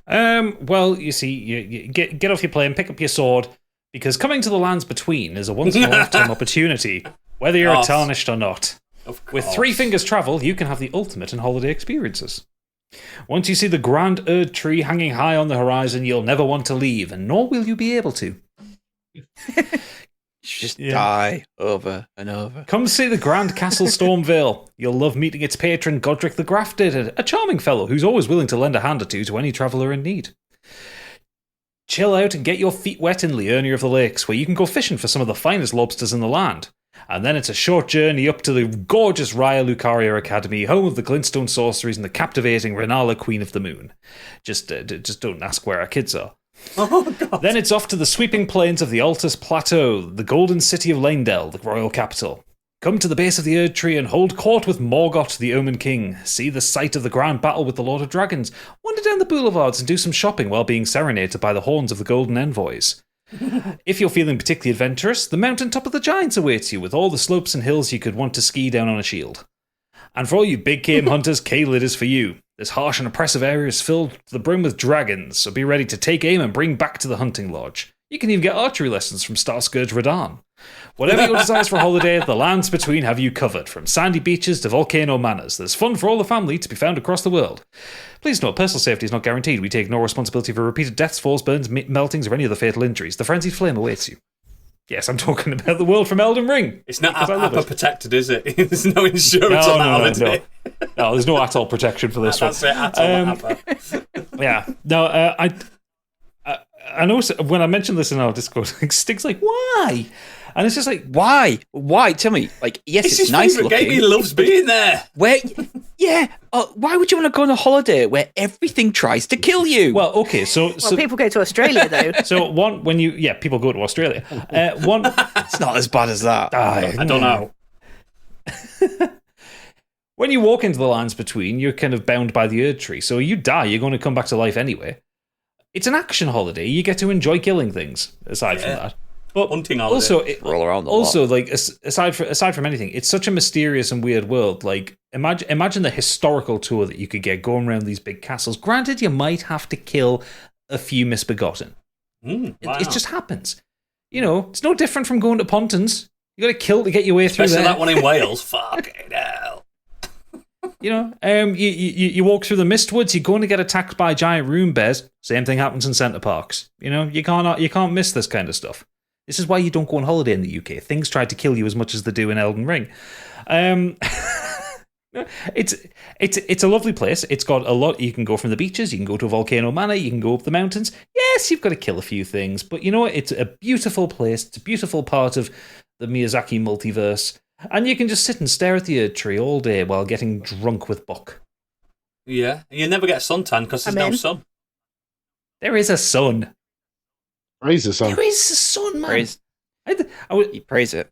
Well, you see, you get off your plane, pick up your sword, because coming to the lands between is a once-in-a-lifetime opportunity, whether you're tarnished or not. With 3 fingers travel, you can have the ultimate in holiday experiences. Once you see the grand Erd tree hanging high on the horizon, you'll never want to leave, and nor will you be able to. Just die over and over. Come see the Grand Castle Stormvale. You'll love meeting its patron, Godric the Grafted, a charming fellow who's always willing to lend a hand or two to any traveller in need. Chill out and get your feet wet in Liurnia of the Lakes, where you can go fishing for some of the finest lobsters in the land. And then it's a short journey up to the gorgeous Raya Lucaria Academy, home of the glintstone sorceries and the captivating Renala Queen of the Moon. Just don't ask where our kids are. Oh, God. Then it's off to the sweeping plains of the Altus Plateau, the golden city of Leyndell, the royal capital. Come to the base of the Erd Tree and hold court with Morgoth, the Omen King. See the site of the grand battle with the Lord of Dragons. Wander down the boulevards and do some shopping while being serenaded by the horns of the Golden Envoys. If you're feeling particularly adventurous, the mountain top of the Giants awaits you with all the slopes and hills you could want to ski down on a shield. And for all you big game hunters, Caelid is for you. This harsh and oppressive area is filled to the brim with dragons, so be ready to take aim and bring back to the hunting lodge. You can even get archery lessons from Starscourge Radahn. Whatever your desires for a holiday, the lands between have you covered. From sandy beaches to volcano manors, there's fun for all the family to be found across the world. Please note, personal safety is not guaranteed. We take no responsibility for repeated deaths, falls, burns, meltings, or any other fatal injuries. The frenzied flame awaits you. Yes, I'm talking about the world from Elden Ring. It's not APA protected, is it? There's no insurance on that holiday. No, there's no atoll protection for this one. That's it, APA. Yeah. No, I know when I mentioned this in our Discord, Stig's like, why? And it's just like, why? Tell me. Like, yes, it's his nice favourite looking. game. He loves being there. Where? Yeah. Why would you want to go on a holiday where everything tries to kill you? Well, okay, so people go to Australia though. So people go to Australia. It's not as bad as that. I don't know. When you walk into the lands between, you're kind of bound by the Erd Tree. So you die, you're going to come back to life anyway. It's an action holiday. You get to enjoy killing things. Aside from that. But hunting holiday. Roll around the also, lot. like aside from anything, it's such a mysterious and weird world. Like imagine the historical tour that you could get going around these big castles. Granted, you might have to kill a few misbegotten. It just happens. You know, it's no different from going to Pontins. You got to kill to get your way through there. Especially that one in Wales. Fucking hell. You know, you walk through the Mistwoods. You're going to get attacked by giant rune bears. Same thing happens in Centre Parks. You know, you can't miss this kind of stuff. This is why you don't go on holiday in the UK. Things try to kill you as much as they do in Elden Ring. It's a lovely place. It's got a lot. You can go from the beaches. You can go to a volcano manor. You can go up the mountains. Yes, you've got to kill a few things, but you know what? It's a beautiful place. It's a beautiful part of the Miyazaki multiverse, and you can just sit and stare at the Erd Tree all day while getting drunk with Buck. Yeah, and you never get suntan because there's no sun. There is a sun. Praise the sun. There is a sun, man. You praise it.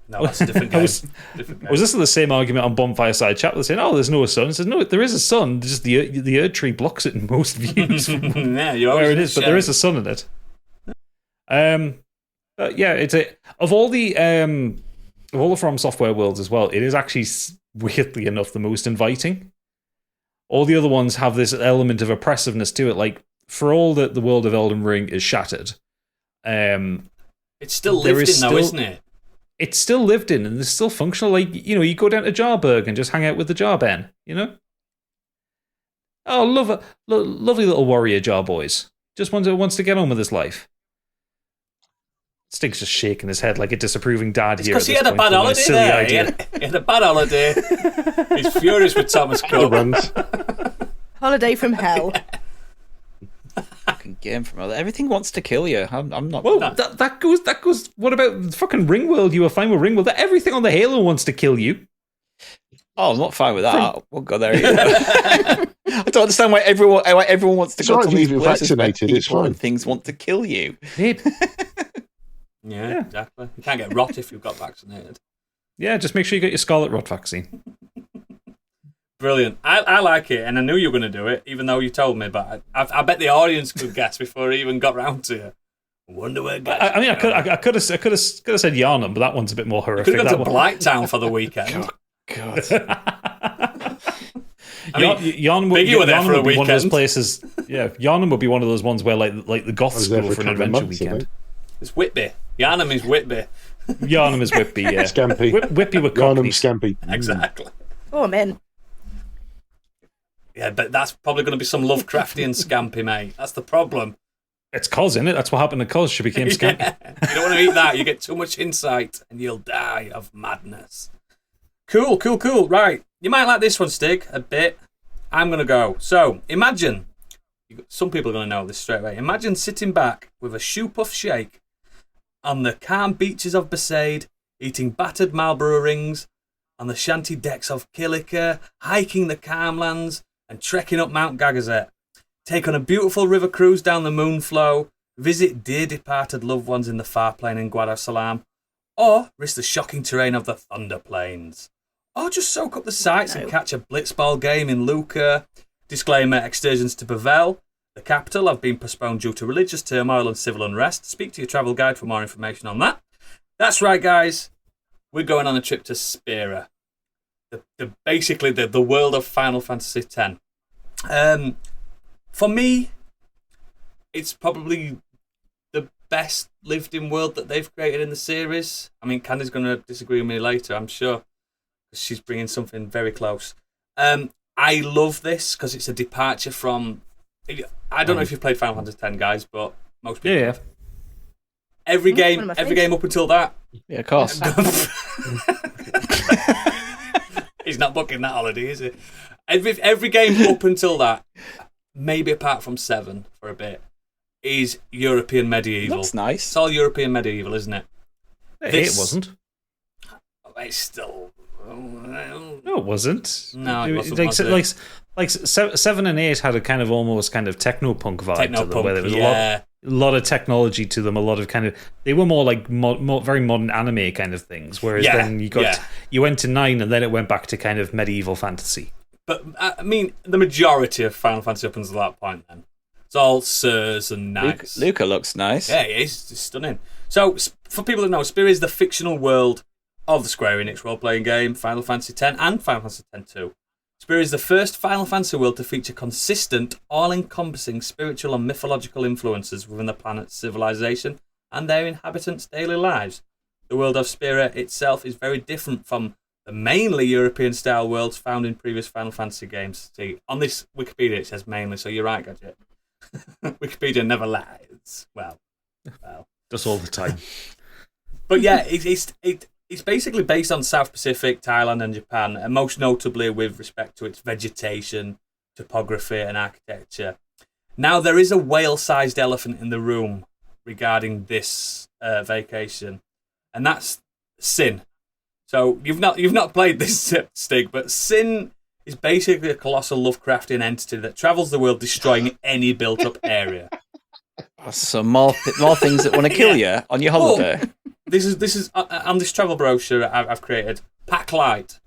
No, that's a different game. Was this the same argument on Bonfire Side Chat? They're saying, "Oh, there's no sun." It says, "No, there is a sun. Just the Erd Tree blocks it in most views from yeah, where it is, but there is a sun in it." Yeah, it's of all the From Software worlds as well. It is actually weirdly enough the most inviting. All the other ones have this element of oppressiveness to it. Like for all that the world of Elden Ring is shattered, it's still lived in though, isn't it? It's still lived in, and it's still functional. Like, you know, you go down to Jarburg and just hang out with the Jarben, you know? Oh, lovely little warrior Jar boys. Just wants to get on with his life. Stig's just shaking his head like a disapproving dad here. Because he had a bad holiday there. He had a bad holiday. He's furious with Thomas Cook. Holiday from hell. Fucking game from everything wants to kill you. I'm not. Well, that goes. What about fucking Ringworld? You were fine with Ringworld. Everything on the Halo wants to kill you. Oh, I'm not fine with that. We'll go there. I don't understand why everyone wants to go to these places vaccinated. It's fine. Things want to kill you. Yeah, exactly. You can't get rot if you've got vaccinated. Yeah, just make sure you get your Scarlet Rot vaccine. Brilliant. I like it, and I knew you were going to do it, even though you told me, but I bet the audience could guess before I even got round to it. I wonder where Gadget. I mean, I could have said Yarnum, but that one's a bit more horrific. Could have gone to Blighttown for the weekend. God. I mean, Yarnum would be one of those places. Yeah, Yarnum would be one of those ones where like the goths go for an adventure weekend. It's Whitby. Yarnum is Whitby. Yarnum is Whitby, yeah. Scampy. Whitby with Yarnum Cockneys. Scampy. Exactly. Oh, I'm in. Yeah, but that's probably going to be some Lovecraftian Scampy, mate. That's the problem. It's Cos, isn't it? That's what happened to Cos. She became Scampy. Yeah. You don't want to eat that. You get too much insight and you'll die of madness. Cool. Right. You might like this one, Stig, a bit. I'm going to go. So, imagine, some people are going to know this straight away. Imagine sitting back with a shoe puff shake on the calm beaches of Besaid, eating battered Marlborough rings, on the shanty decks of Killicker, hiking the Calmlands, and trekking up Mount Gagazet. Take on a beautiful river cruise down the Moonflow, visit dear departed loved ones in the far plain in Guadalsalam, or risk the shocking terrain of the Thunder Plains. Or just soak up the sights and catch a blitzball game in Lucca. Disclaimer, excursions to Bavel, the capital, have been postponed due to religious turmoil and civil unrest. Speak to your travel guide for more information on that. That's right, guys. We're going on a trip to Spira. Basically the world of Final Fantasy X. For me, it's probably the best lived-in world that they've created in the series. I mean, Candy's going to disagree with me later, I'm sure. She's bringing something very close. I love this because it's a departure from... I don't know if you've played Final Fantasy X, guys, but most people... Yeah. Every game up until that. Yeah, of course. He's not booking that holiday, is he? Every game up until that, maybe apart from 7 for a bit, is European medieval. That's nice. It's all European medieval, isn't it? It wasn't. It's still... No, it wasn't. No, it wasn't. Like 7 and 8 had a kind of almost kind of techno-punk vibe to them, where there was a lot of technology to them, a lot of kind of... They were more like very modern anime kind of things, whereas then you went to 9 and then it went back to kind of medieval fantasy. But, I mean, the majority of Final Fantasy up until that point, then. It's all sirs and nags. Luca looks nice. Yeah, it is. It's stunning. So, for people that know, Spira is the fictional world of the Square Enix role-playing game, Final Fantasy X and Final Fantasy X-2. Spira is the first Final Fantasy world to feature consistent, all-encompassing spiritual and mythological influences within the planet's civilization and their inhabitants' daily lives. The world of Spira itself is very different from the mainly European-style worlds found in previous Final Fantasy games. See, on this Wikipedia it says mainly, so you're right, Gadget. Wikipedia never lies. Well. Just all the time. But yeah, it's basically based on South Pacific, Thailand and Japan, and most notably with respect to its vegetation, topography and architecture. Now, there is a whale-sized elephant in the room regarding this vacation, and that's Sin. So you've not played this, Stig, but Sin is basically a colossal Lovecraftian entity that travels the world destroying any built-up area. So more things that want to kill you on your holiday. This is on this travel brochure I've created. Pack light,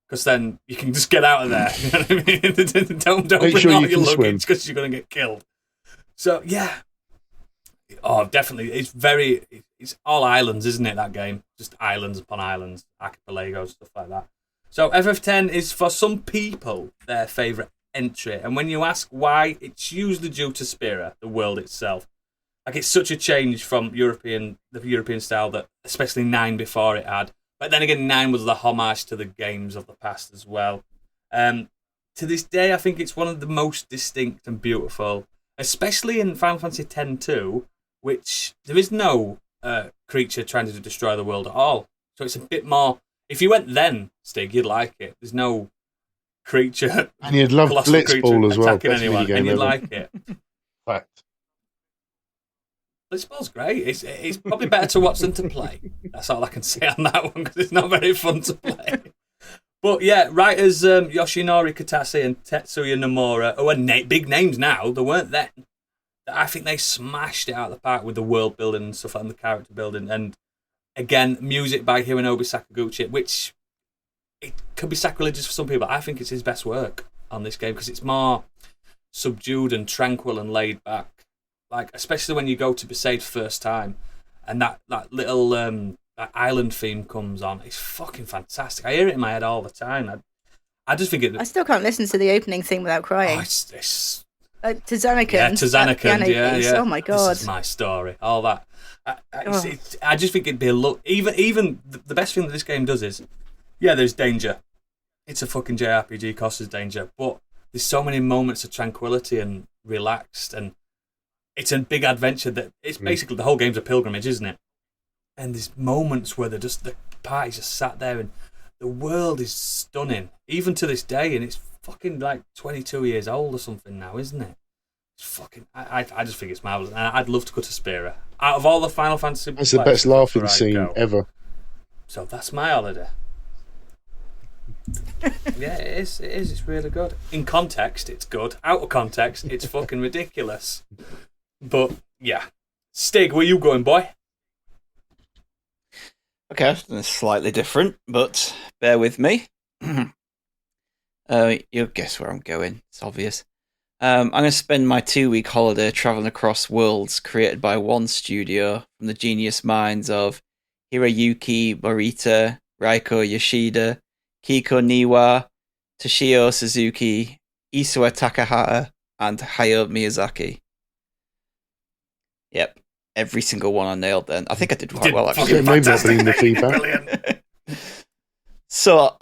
because then you can just get out of there. You know what I mean? don't bring all your luggage because you're going to get killed. So yeah, definitely. It's all islands, isn't it? That game, just islands upon islands, archipelagos, stuff like that. So FF10 is for some people their favourite entry, and when you ask why, it's usually due to Spira, the world itself. Like, it's such a change from the European style that especially 9 before it had. But then again, 9 was the homage to the games of the past as well. To this day, I think it's one of the most distinct and beautiful, especially in Final Fantasy X-2, which there is no creature trying to destroy the world at all. So it's a bit more... If you went then, Stig, you'd like it. There's no creature... And you'd love Blitzball as well. Attacking anyone, and you'd like it. Fact. Blitzball's great. It's probably better to watch than to play. That's all I can say on that one, because it's not very fun to play. But yeah, writers Yoshinori Kitase and Tetsuya Nomura, who are big names now, they weren't then. I think they smashed it out of the park with the world building and stuff and the character building. And again, music by Hironobu Sakaguchi, which it could be sacrilegious for some people. I think it's his best work on this game because it's more subdued and tranquil and laid back. Like, especially when you go to Besaid's first time and that little that island theme comes on. It's fucking fantastic. I hear it in my head all the time. I just think I still can't listen to the opening theme without crying. Oh, it's Tazanakan. Yeah, Tazanakan. Yeah. Oh my god. This is my story. All that. I just think it'd be a look. Even the best thing that this game does is, yeah, there's danger. It's a fucking JRPG. Costs there's danger, but there's so many moments of tranquility and relaxed, and it's a big adventure. That it's basically the whole game's a pilgrimage, isn't it? And there's moments where the party's just sat there, and the world is stunning, even to this day, and it's fucking like 22 years old or something now, isn't it? It's fucking. I just think it's marvelous, and I'd love to go to Spira. Out of all the Final Fantasy, it's the best laughing scene ever. So that's my holiday. Yeah, it is. It's really good. In context, it's good. Out of context, it's fucking ridiculous. But yeah, Stig, where you going, boy? Okay, it's slightly different, but bear with me. You'll guess where I'm going. It's obvious. I'm going to spend my 2-week holiday traveling across worlds created by one studio from the genius minds of Hiroyuki Morita, Raiko Yoshida, Kiko Niwa, Toshio Suzuki, Isao Takahata, and Hayao Miyazaki. Yep. Every single one I nailed then. I think I did quite well, actually. Maybe that'll be in the feedback. Brilliant. So,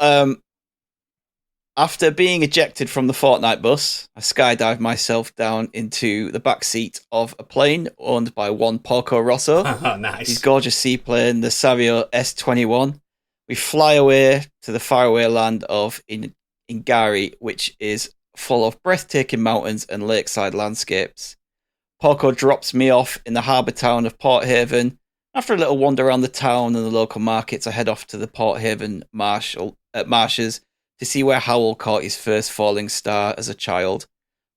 After being ejected from the Fortnite bus, I skydived myself down into the back seat of a plane owned by one Porco Rosso. Nice. His gorgeous seaplane, the Savio S-21. We fly away to the faraway land of Ingari, which is full of breathtaking mountains and lakeside landscapes. Porco drops me off in the harbour town of Port Haven. After a little wander around the town and the local markets, I head off to the Port Haven marshes to see where Howl caught his first falling star as a child.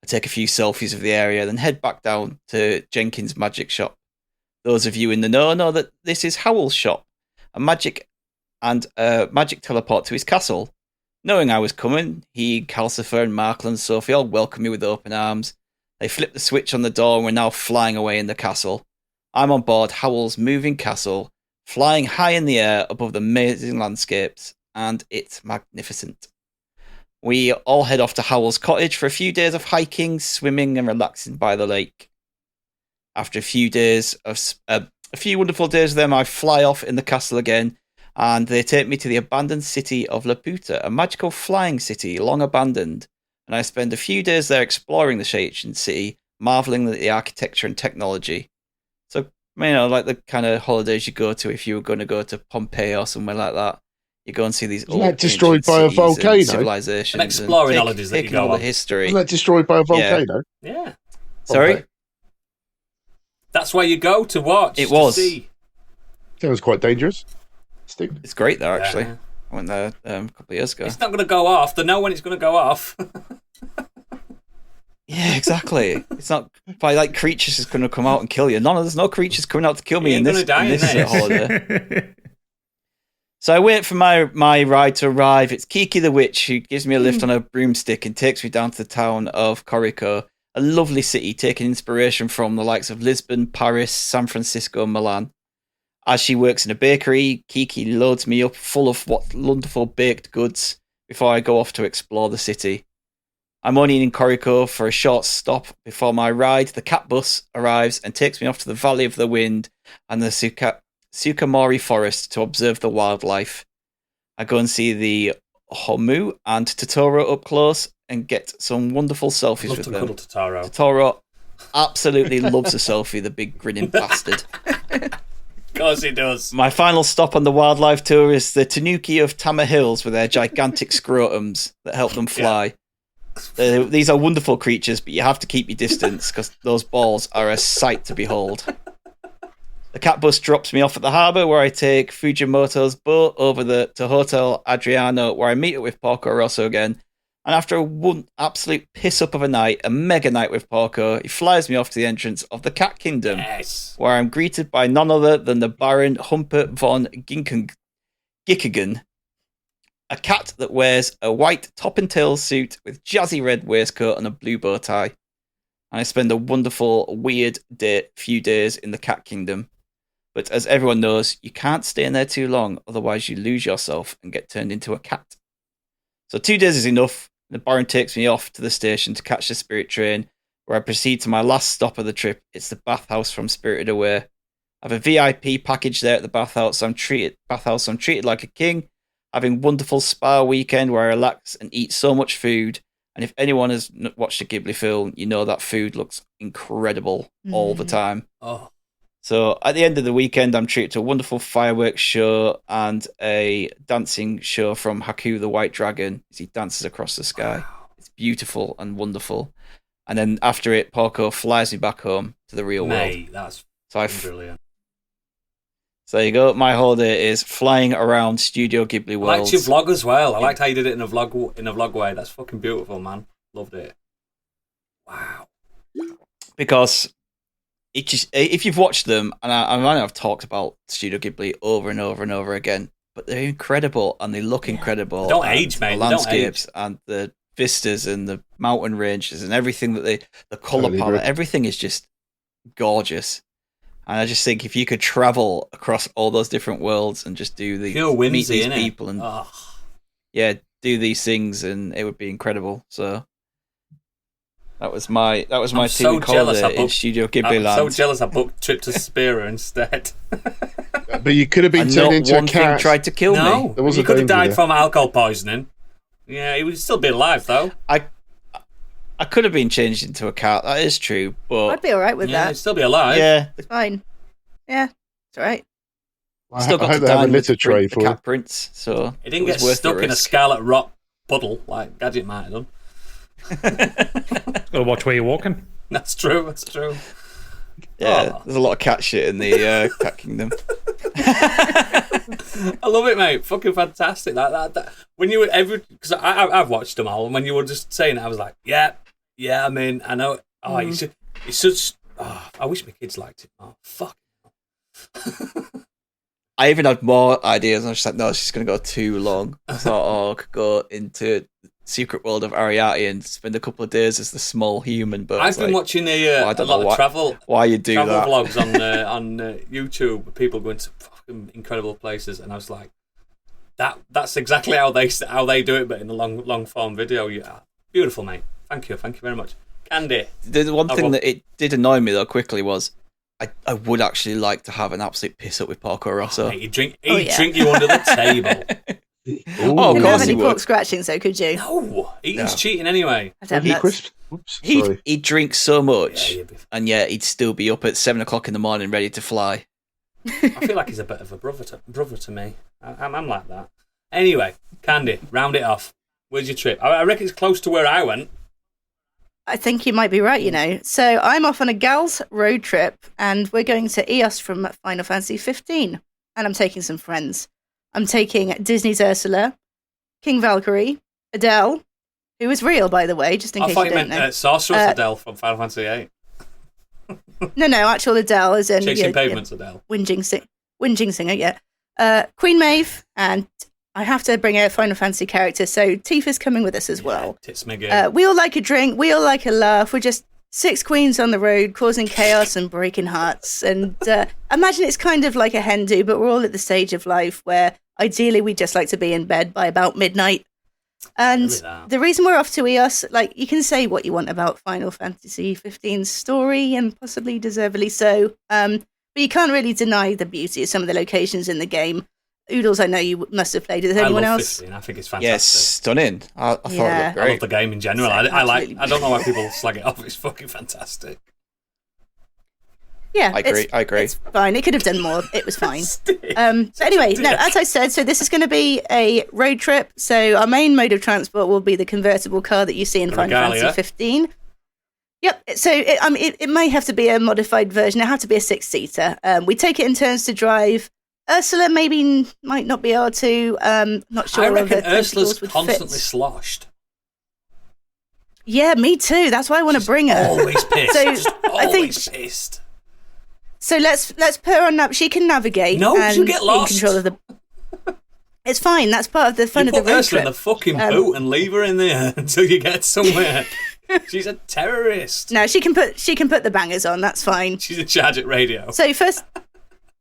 I take a few selfies of the area, then head back down to Jenkins' magic shop. Those of you in the know that this is Howl's shop, a magic teleport to his castle. Knowing I was coming, he, Calcifer, and Markle and Sophie all welcome me with open arms. They flip the switch on the door and we're now flying away in the castle. I'm on board Howl's moving castle, flying high in the air above the amazing landscapes, and it's magnificent. We all head off to Howl's cottage for a few days of hiking, swimming, and relaxing by the lake. After a few wonderful days with them, I fly off in the castle again, and they take me to the abandoned city of Laputa, a magical flying city long abandoned. And I spend a few days there exploring the ancient city, marveling at the architecture and technology. So, like the kind of holidays you go to if you were going to go to Pompeii or somewhere like that. You go and see these old destroyed by a volcano, civilizations, and exploring holidays that you go on. History. Wasn't that destroyed by a volcano? Yeah. Sorry. Okay. That's where you go to watch. It was. See. Sounds quite dangerous. It's great there, actually. I went there a couple of years ago. It's not going to go off. They know when it's going to go off. Yeah, exactly. It's not by creatures is going to come out and kill you. There's no creatures coming out to kill me in this holiday. So I wait for my ride to arrive. It's Kiki the Witch who gives me a lift on a broomstick and takes me down to the town of Corico, a lovely city taking inspiration from the likes of Lisbon, Paris, San Francisco, and Milan. As she works in a bakery, Kiki loads me up full of wonderful baked goods before I go off to explore the city. I'm only in Corico for a short stop before my ride. The cat bus arrives and takes me off to the Valley of the Wind and the Sukamori Forest to observe the wildlife. I go and see the Homu and Totoro up close and get some wonderful selfies with them. Totoro absolutely loves a selfie, the big grinning bastard. Of course he does. My final stop on the wildlife tour is the Tanuki of Tama Hills with their gigantic scrotums that help them fly. Yeah. These are wonderful creatures, but you have to keep your distance because those balls are a sight to behold. The cat bus drops me off at the harbour where I take Fujimoto's boat over to Hotel Adriano where I meet up with Porco Rosso again. And after one absolute piss-up of a night, a mega night with Porco, he flies me off to the entrance of the Cat Kingdom, where I'm greeted by none other than the Baron Humpert von Gickingen, a cat that wears a white top and tail suit with jazzy red waistcoat and a blue bow tie. And I spend a wonderful, weird few days in the Cat Kingdom. But as everyone knows, you can't stay in there too long, otherwise you lose yourself and get turned into a cat. So 2 days is enough. The Baron takes me off to the station to catch the Spirit train, where I proceed to my last stop of the trip. It's the bathhouse from Spirited Away. I have a VIP package there at the bathhouse. I'm treated like a king, having wonderful spa weekend where I relax and eat so much food. And if anyone has watched a Ghibli film, you know that food looks incredible all the time. Oh. So at the end of the weekend, I'm treated to a wonderful fireworks show and a dancing show from Haku the White Dragon as he dances across the sky. Wow. It's beautiful and wonderful. And then after it, Porco flies me back home to the real world. That's brilliant. So there you go. My holiday is flying around Studio Ghibli worlds. I liked your vlog as well. I liked how you did it in a vlog way. That's fucking beautiful, man. Loved it. Wow. Because if you've watched them, and I know I've talked about Studio Ghibli over and over and over again, but they're incredible and they look incredible. They don't age, mate. The landscapes and the vistas and the mountain ranges and everything the colour palette, everything is just gorgeous. And I just think if you could travel across all those different worlds and just do meet these people and do these things, and it would be incredible. So that was my 2 week holiday in Studio Ghibli Land. I'm so jealous I booked trip to Spira instead. But you could have been turned into a cat. Thing tried to kill me. You could have died from alcohol poisoning. Yeah, he would still be alive though. I could have been changed into a cat. That is true, but I'd be all right with Yeah, that. he'd still be alive. yeah, It's fine. Yeah, it's all right. still I got hope to they have a dine with litter tray the for him. cat prince. So He didn't it get was worth stuck the in a risk. scarlet rock puddle like Gadget might have done. Gotta watch where you're walking. That's true. That's true. Yeah, Oh. there's a lot of cat shit in the cat kingdom. I love it, mate. Fucking fantastic. That. When you were because I've watched them all, and when you were just saying it, I was like, yeah. I mean, I know. Oh, it's such. Oh, I wish my kids liked it. Oh, fuck. I even had more ideas. I was just like, no, it's just going to go too long. I thought, I could go into the secret world of Ariati and spend a couple of days as the small human. But I've been watching a lot of travel you do travel that. vlogs on YouTube. With people going to fucking incredible places, and I was like, that's exactly how they do it, but in a long form video. Yeah, beautiful, mate. Thank you very much. Candy. The one thing that it did annoy me though quickly was I would actually like to have an absolute piss up with Porco Rosso. Oh, mate, he'd drink you under the table. Oh, of Didn't course have he any pork would. scratchings, though, could you? No, eating's cheating anyway. I'd have He nuts. crisp. Oops, sorry. He'd drink so much, Yeah, and yet he'd still be up at 7 o'clock in the morning ready to fly. I feel like he's a bit of a brother to me. I'm like that. Anyway, Candy, round it off. Where's your trip? I reckon it's close to where I went. I think you might be right, you know. So I'm off on a gal's road trip, and we're going to Eos from Final Fantasy 15. And I'm taking some friends. I'm taking Disney's Ursula, King Valkyrie, Adele, who is real, by the way, just in I case thought you you don't meant know. Sorceress Adele from Final Fantasy VIII. No, actual Adele is in Chasing Pavements Adele. whinging singer, yeah. Queen Maeve, and I have to bring a Final Fantasy character, so Tifa's coming with us as well. Tits Miggy. We all like a drink, we all like a laugh. We're just 6 queens on the road causing chaos and breaking hearts. And imagine it's kind of like a hen do, but we're all at the stage of life where ideally we just like to be in bed by about midnight. And the reason we're off to Eos, like, you can say what you want about Final Fantasy 15's story, and possibly deservedly so, but you can't really deny the beauty of some of the locations in the game. Oodles, I know you must have played it. Has anyone I love else? 15. I think it's fantastic. Yes, stunning. I thought it looked I great. love the game in general. I like. I don't know why people slag it off. It's fucking fantastic. Yeah, I agree. It's fine. It could have done more. It was fine. But anyway, no, as I said, so this is going to be a road trip. So our main mode of transport will be the convertible car that you see in Final Fantasy 15. Yep. So it may have to be a modified version. It have to be a 6-seater. We take it in turns to drive. Ursula might not be able to. Not sure. I reckon her Ursula's would constantly fit. sloshed. Yeah, me too. That's why I want to bring her. Always pissed. So Just I think. always pissed. So let's put her on. She can navigate. No, and she'll get lost. In control of the. It's fine. That's part of the fun You of the put road Ursula trip. in the fucking boot and leave her in there until you get somewhere. She's a terrorist. No, she can put the bangers on. That's fine. She's in charge at radio. So first,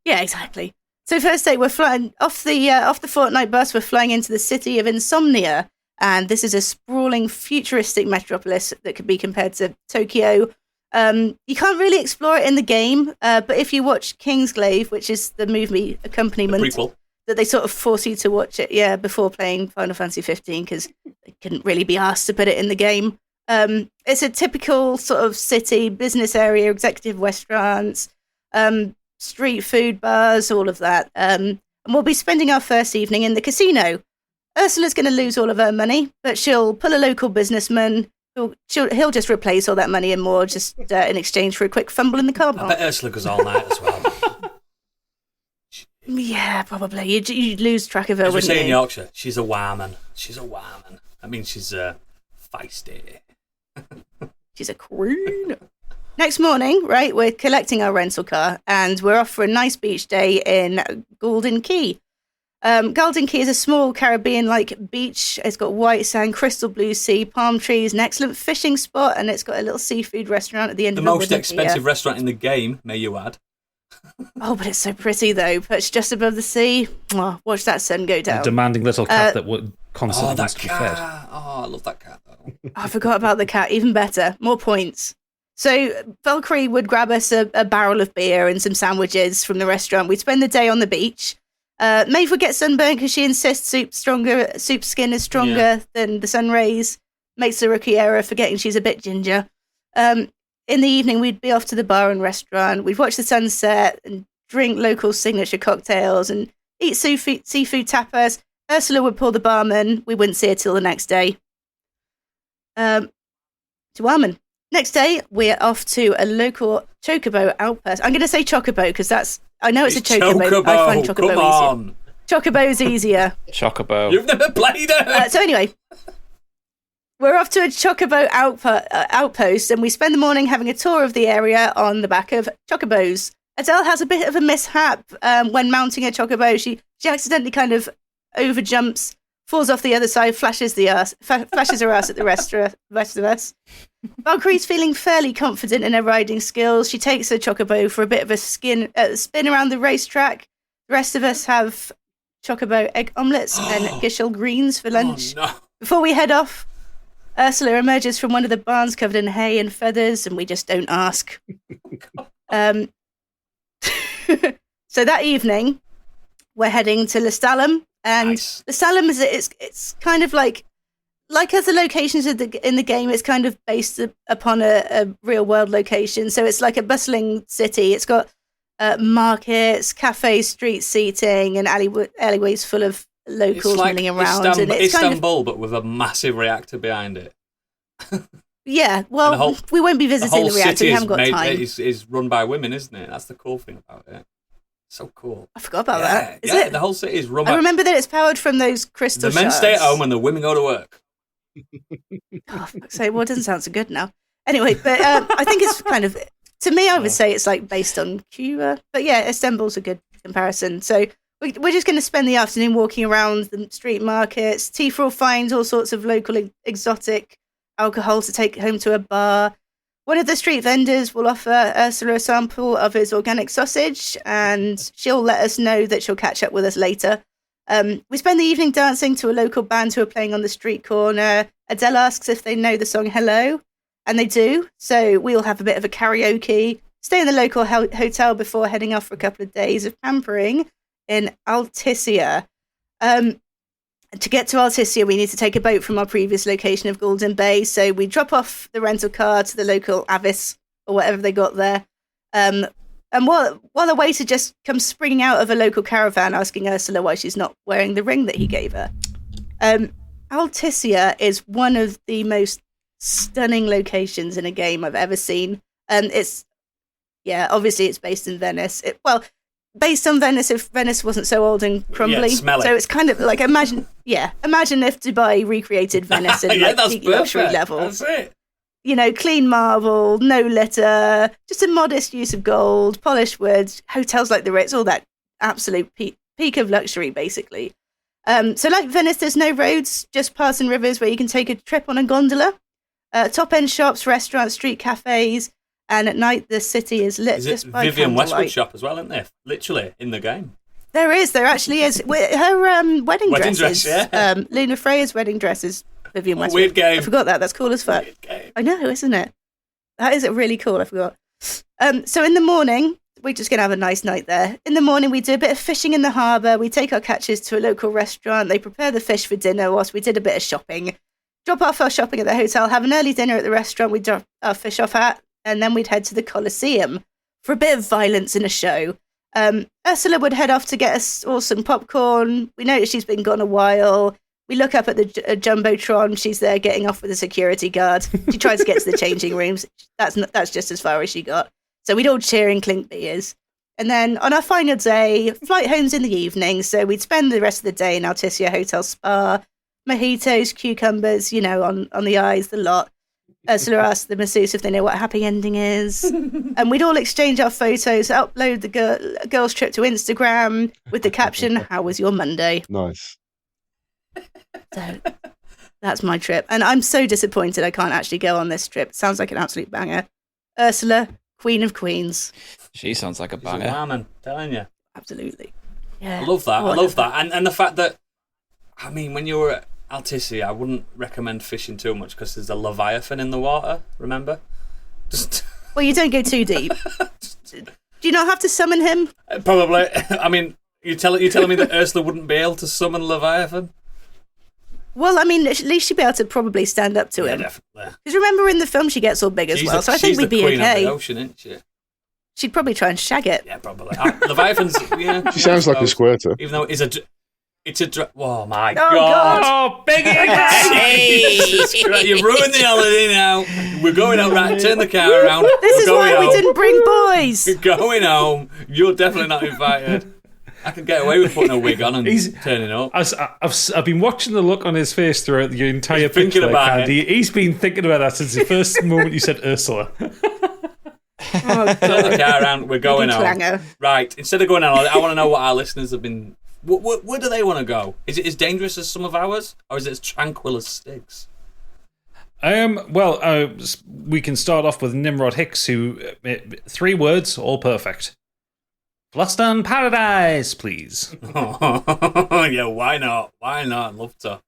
yeah, exactly. So first day we're flying off the Fortnite bus. We're flying into the city of Insomnia, and this is a sprawling, futuristic metropolis that could be compared to Tokyo. You can't really explore it in the game, but if you watch Kingsglaive, which is the movie accompaniment, The prequel. that they sort of force you to watch it, before playing Final Fantasy 15, because they couldn't really be asked to put it in the game. It's a typical sort of city, business area, executive restaurants, street food bars, all of that. And we'll be spending our first evening in the casino. Ursula's going to lose all of her money, but she'll pull a local businessman. He'll just replace all that money and more, just in exchange for a quick fumble in the car I park. bet Ursula goes all night as well. Yeah, probably. You'd lose track of her, As we wouldn't say in you? Yorkshire, she's a warman. She's a warman. I mean, she's feisty. She's a queen. Next morning, right, we're collecting our rental car and we're off for a nice beach day in Golden Key. Golden Key is a small Caribbean-like beach. It's got white sand, crystal blue sea, palm trees, an excellent fishing spot, and it's got a little seafood restaurant at the end The of most wooden expensive pier. restaurant in the game, may you add. Oh, but it's so pretty, though. Perched just above the sea. Mwah, watch that sun go A down. demanding little cat that would constantly that wants to be fed. cat. Oh, I love that cat, though. I forgot about the cat. Even better. More points. So Valkyrie would grab us a barrel of beer and some sandwiches from the restaurant. We'd spend the day on the beach. Maeve would get sunburned because she insists soup skin is stronger than the sun rays. Makes the rookie error, forgetting she's a bit ginger. In the evening, we'd be off to the bar and restaurant. We'd watch the sunset and drink local signature cocktails and eat seafood tapas. Ursula would pull the barman. We wouldn't see her till the next day. To Armin. Next day, we're off to a local chocobo outpost. I'm going to say chocobo because I know it's a chocobo. I find chocobo easier. Chocobo's easier. Chocobo. You've never played it. So anyway, we're off to a chocobo outpost, and we spend the morning having a tour of the area on the back of chocobos. Adele has a bit of a mishap when mounting a chocobo. She accidentally kind of overjumps, falls off the other side, flashes her ass at the rest of us. Valkyrie's feeling fairly confident in her riding skills. She takes her chocobo for a bit of a spin around the racetrack. The rest of us have chocobo egg omelettes and Gishel greens for lunch. Oh, no. Before we head off, Ursula emerges from one of the barns covered in hay and feathers, and we just don't ask. So that evening, we're heading to Lestalem, and Nice. Lestalem it's kind of like other locations in the game. It's kind of based upon a real world location. So it's like a bustling city. It's got markets, cafes, street seating, and alleyways full of locals milling around. And it's Istanbul, but with a massive reactor behind it. Yeah, well, we won't be visiting the reactor. We haven't got time. Is run by women, isn't it? That's the cool thing about it. So cool. I forgot about that. Is it? The whole city is run by... I remember that it's powered from those crystal The men shards. stay at home and the women go to work. Oh, it doesn't sound so good now. Anyway, but I think it's kind of... To me, I would say it's like based on Cuba. But yeah, Istanbul's a good comparison. So we're just going to spend the afternoon walking around the street markets. Tifa will find all sorts of local exotic alcohol to take home to a bar. One of the street vendors will offer Ursula a sample of his organic sausage, and she'll let us know that she'll catch up with us later. We spend the evening dancing to a local band who are playing on the street corner. Adele asks if they know the song Hello, and they do. So we'll have a bit of a karaoke, stay in the local hotel before heading off for a couple of days of pampering in Alticia. To get to Alticia, we need to take a boat from our previous location of Golden Bay. So we drop off the rental car to the local Avis or whatever they got there. And while a waiter just comes springing out of a local caravan asking Ursula why she's not wearing the ring that he gave her. Alticia is one of the most stunning locations in a game I've ever seen. Obviously it's based in Venice. Based on Venice, if Venice wasn't so old and crumbly. Smelly. So it's kind of like, imagine if Dubai recreated Venice at peak luxury level. That's it. You know, clean marble, no litter, just a modest use of gold, polished wood, hotels like the Ritz, all that absolute peak of luxury, basically. So like Venice, there's no roads, just paths and rivers where you can take a trip on a gondola. Top-end shops, restaurants, street cafes. And at night, the city is lit just by Vivian candlelight. Westwood shop as well, isn't there? Literally, in the game. There actually is. Her wedding Wedding dress, yeah. Luna Freya's wedding dress is Vivian Westwood. Weird game. I forgot that. That's cool as fuck. Weird game. I know, isn't it? That is really cool. I forgot. So in the morning, we're just going to have a nice night there. In the morning, we do a bit of fishing in the harbour. We take our catches to a local restaurant. They prepare the fish for dinner whilst we did a bit of shopping. Drop off our shopping at the hotel, have an early dinner at the restaurant we drop our fish off at, and then we'd head to the Colosseum for a bit of violence and a show. Ursula would head off to get us all some popcorn. We notice she's been gone a while. We look up at the Jumbotron. She's there getting off with a security guard. She tries to get to the changing rooms. That's just as far as she got. So we'd all cheer and clink beers. And then on our final day, flight home's in the evening. So we'd spend the rest of the day in Alticia Hotel Spa. Mojitos, cucumbers, on the eyes, the lot. Ursula asked the masseuse if they know what a happy ending is. And we'd all exchange our photos, upload the girls' trip to Instagram with the caption, "How was your Monday?" Nice. So that's my trip. And I'm so disappointed I can't actually go on this trip. It sounds like an absolute banger. Ursula, Queen of Queens. She sounds like a She's banger. a woman, telling you. Absolutely. Yeah. I love that. Oh, I love that. And the fact that, when you were at Alticia, I wouldn't recommend fishing too much because there's a Leviathan in the water, remember? Well, you don't go too deep. Do you not have to summon him? Probably. You're telling me that Ursula wouldn't be able to summon Leviathan? Well, I mean, at least she'd be able to probably stand up to him. Definitely. Because remember in the film she gets all big as well, so I think we'd be okay. She's the queen okay. of the ocean, isn't she? She'd probably try and shag it. Yeah, probably. Leviathan's, yeah. She sounds like a squirter. Even though it's a oh my God. God. Oh, Biggie again! You ruined the holiday now. We're going out, right? Turn the car around. This is why we didn't bring boys. We're going home. You're definitely not invited. I can get away with putting a wig on and turning up. I've been watching the look on his face throughout the entire thinking about it. He's been thinking about that since the first moment you said Ursula. Oh, Turn the car around. We're going home. Clanger. Right. Instead of going on holiday, I want to know what our listeners have been. Where do they want to go? Is it as dangerous as some of ours, or is it as tranquil as Styx? We can start off with Nimrod Hicks, who 3 words, all perfect. Fluston Paradise, please. Yeah, why not? Why not? I'd love to.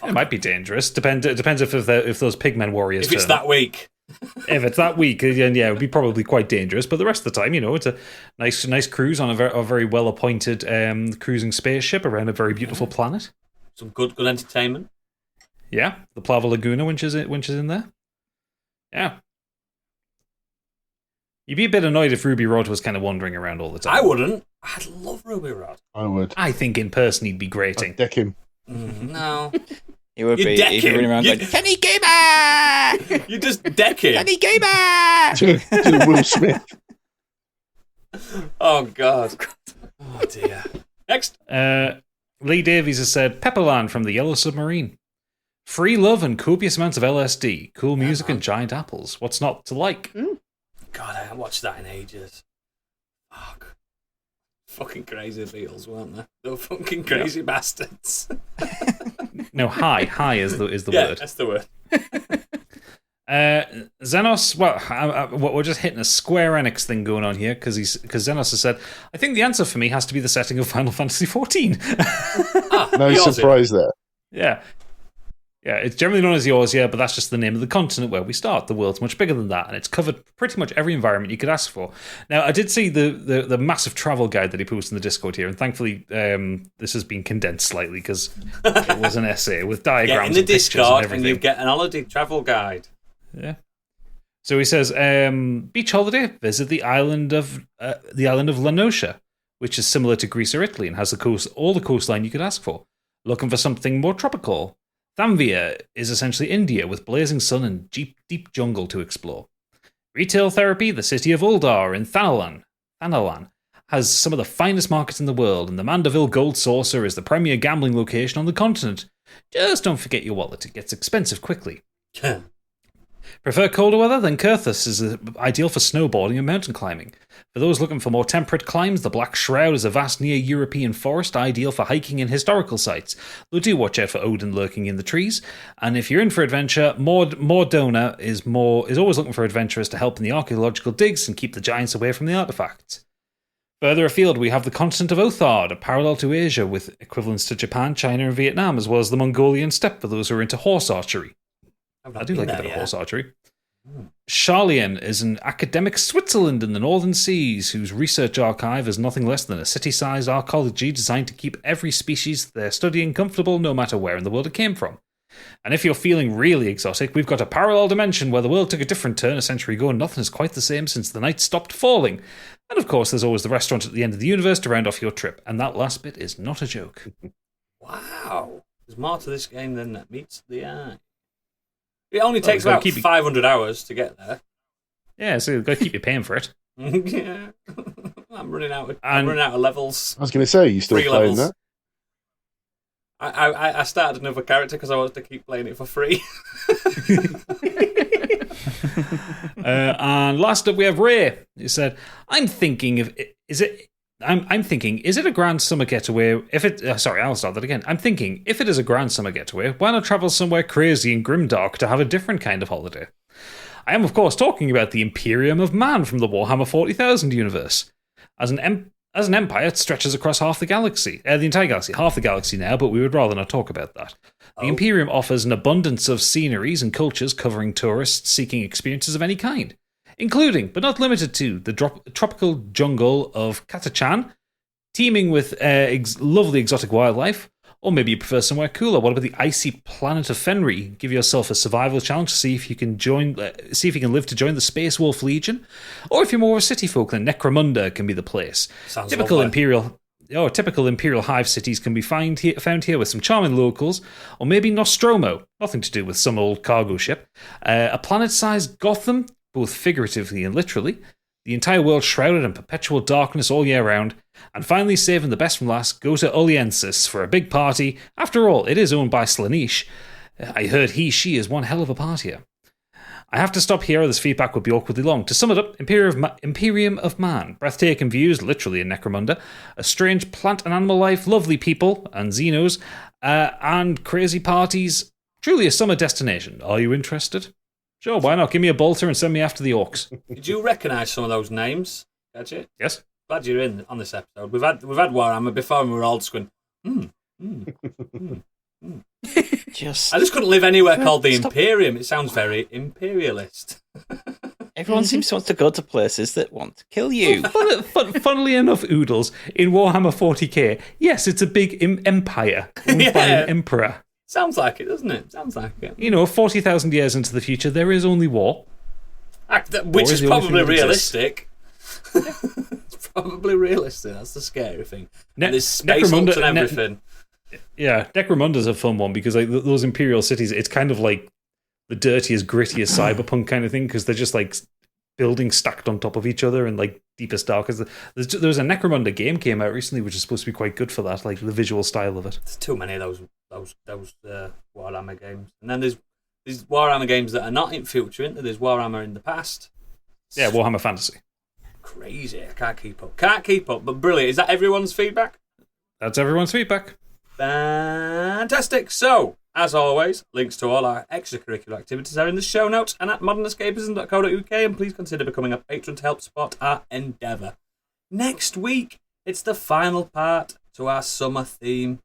It might be dangerous. It depends if those pigmen warriors. If it's that week. If it's that week, then yeah, it would be probably quite dangerous. But the rest of the time, it's a nice cruise on a very well appointed cruising spaceship around a very beautiful planet. Some good entertainment. Yeah, the Plava Laguna, winch is in there. Yeah. You'd be a bit annoyed if Ruby Rod was kind of wandering around all the time. I wouldn't. I'd love Ruby Rod. I would. I think in person he'd be grating. I'd deck him. No. He would be. He'd be running around going, Kenny Gamer! You just deck him. Kenny Gamer! to Will Smith. Oh, God. Oh, dear. Next. Lee Davies has said, Pepperland from the Yellow Submarine. Free love and copious amounts of LSD. Cool music and giant apples. What's not to like? God, I haven't watched that in ages. Fuck. Fucking crazy Beatles, weren't they? They were fucking crazy bastards. No, high is the word. Yeah, that's the word. Xenos, we're just hitting a Square Enix thing going on here because Xenos has said, I think the answer for me has to be the setting of Final Fantasy XIV. No surprise there. Yeah. Yeah, it's generally known as yours, but that's just the name of the continent where we start. The world's much bigger than that, and it's covered pretty much every environment you could ask for. Now, I did see the massive travel guide that he posted in the Discord here, and thankfully this has been condensed slightly because it was an essay with diagrams and pictures and everything. Discord, and you get an holiday travel guide. Yeah. So he says, beach holiday, visit the island of Lanosha, which is similar to Greece or Italy and has all the coastline you could ask for. Looking for something more tropical? Thamvia is essentially India with blazing sun and deep jungle to explore. Retail therapy, the city of Uldar in Thanalan has some of the finest markets in the world, and the Mandeville Gold Saucer is the premier gambling location on the continent. Just don't forget your wallet, it gets expensive quickly. Prefer colder weather? Then Kurthus is ideal for snowboarding and mountain climbing. For those looking for more temperate climbs, the Black Shroud is a vast near-European forest ideal for hiking and historical sites, though do watch out for Odin lurking in the trees. And if you're in for adventure, Mordona is always looking for adventurers to help in the archaeological digs and keep the giants away from the artifacts. Further afield, we have the continent of Othard, a parallel to Asia with equivalents to Japan, China and Vietnam, as well as the Mongolian steppe for those who are into horse archery. I do like a bit of horse archery. Charlian is an academic Switzerland in the northern seas whose research archive is nothing less than a city-sized archaeology designed to keep every species they're studying comfortable no matter where in the world it came from. And if you're feeling really exotic, we've got a parallel dimension where the world took a different turn a century ago and nothing is quite the same since the night stopped falling. And of course, there's always the restaurant at the end of the universe to round off your trip, and that last bit is not a joke. Wow. There's more to this game than that meets the eye. It only takes about 500 hours to get there. Yeah, so you've got to keep you paying for it. Yeah. I'm running out of levels. I was going to say, you still playing that? I started another character because I wanted to keep playing it for free. And last up we have Ray. He said, I'm thinking, is it a grand summer getaway? I'll start that again. I'm thinking, if it is a grand summer getaway, why not travel somewhere crazy and grimdark to have a different kind of holiday? I am, of course, talking about the Imperium of Man from the Warhammer 40,000 universe. As an empire, it stretches across half the galaxy. The entire galaxy. Half the galaxy now, but we would rather not talk about that. The Imperium offers an abundance of sceneries and cultures covering tourists seeking experiences of any kind, including, but not limited to, the tropical jungle of Katachan, teeming with lovely exotic wildlife. Or maybe you prefer somewhere cooler. What about the icy planet of Fenry? Give yourself a survival challenge to see if you can live to join the Space Wolf Legion. Or if you're more of a city folk, then Necromunda can be the place. Sounds typical lovely. Imperial hive cities can be found here with some charming locals. Or maybe Nostromo, nothing to do with some old cargo ship. A planet-sized Gotham, both figuratively and literally. The entire world shrouded in perpetual darkness all year round. And finally, saving the best from last, go to Oliensis for a big party. After all, it is owned by Slaanesh. I heard she is one hell of a partier. I have to stop here, or this feedback would be awkwardly long. To sum it up, Imperium of Man. Breathtaking views, literally in Necromunda. A strange plant and animal life, lovely people, and Xenos, and crazy parties. Truly a summer destination. Are you interested? Sure, why not? Give me a bolter and send me after the orcs. Did you recognise some of those names, Gadget? Yes. Glad you're in on this episode. We've had Warhammer before, and we were all just going, Just I just couldn't live anywhere called the Imperium. It sounds very imperialist. everyone seems to want to go to places that want to kill you. Funnily enough, Oodles, in Warhammer 40k, yes, it's a big empire owned by an emperor. Sounds like it, doesn't it? Sounds like it. 40,000 years into the future, there is only war. Which is probably realistic. It's probably realistic. That's the scary thing. There's space hulks and everything. Necromunda's a fun one because like those imperial cities, it's kind of like the dirtiest, grittiest cyberpunk kind of thing because they're just like buildings stacked on top of each other and like deepest, darkest. There was a Necromunda game came out recently which is supposed to be quite good for that, like the visual style of it. There's too many of those Warhammer games, and then there's Warhammer games that are not in future. Isn't there? There's Warhammer in the past. Yeah, Warhammer Fantasy. Crazy. I can't keep up. But brilliant. Is that everyone's feedback? That's everyone's feedback. Fantastic. So, as always, links to all our extracurricular activities are in the show notes and at modernescapism.co.uk, and please consider becoming a patron to help support our endeavour. Next week, it's the final part to our summer theme.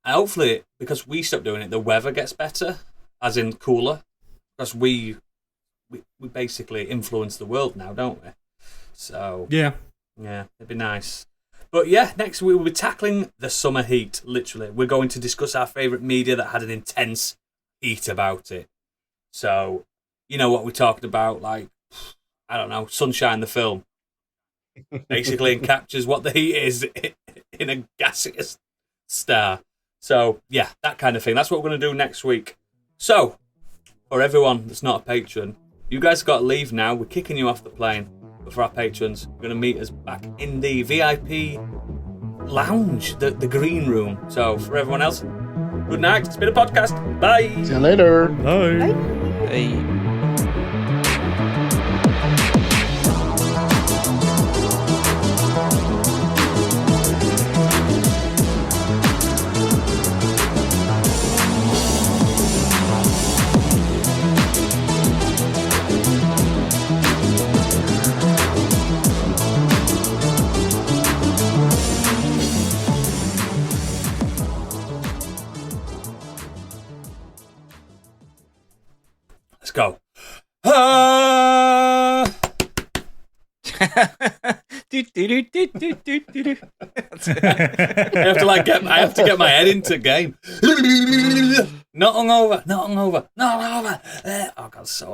And hopefully, because we stop doing it, the weather gets better, as in cooler, because we basically influence the world now, don't we? So yeah, it'd be nice. But yeah, next week we'll be tackling the summer heat, literally. We're going to discuss our favourite media that had an intense heat about it. So, you know what we're talking about, like, I don't know, Sunshine the film. Basically captures what the heat is in a gaseous star. So, yeah, that kind of thing. That's what we're going to do next week. So, for everyone that's not a patron, you guys have got to leave now. We're kicking you off the plane. But for our patrons, we're going to meet us back in the VIP lounge, the green room. So, for everyone else, good night. It's been a podcast. Bye. See you later. Bye. Hey. Let's go. Ah! I have to get my head into game. Not hungover. Oh God, so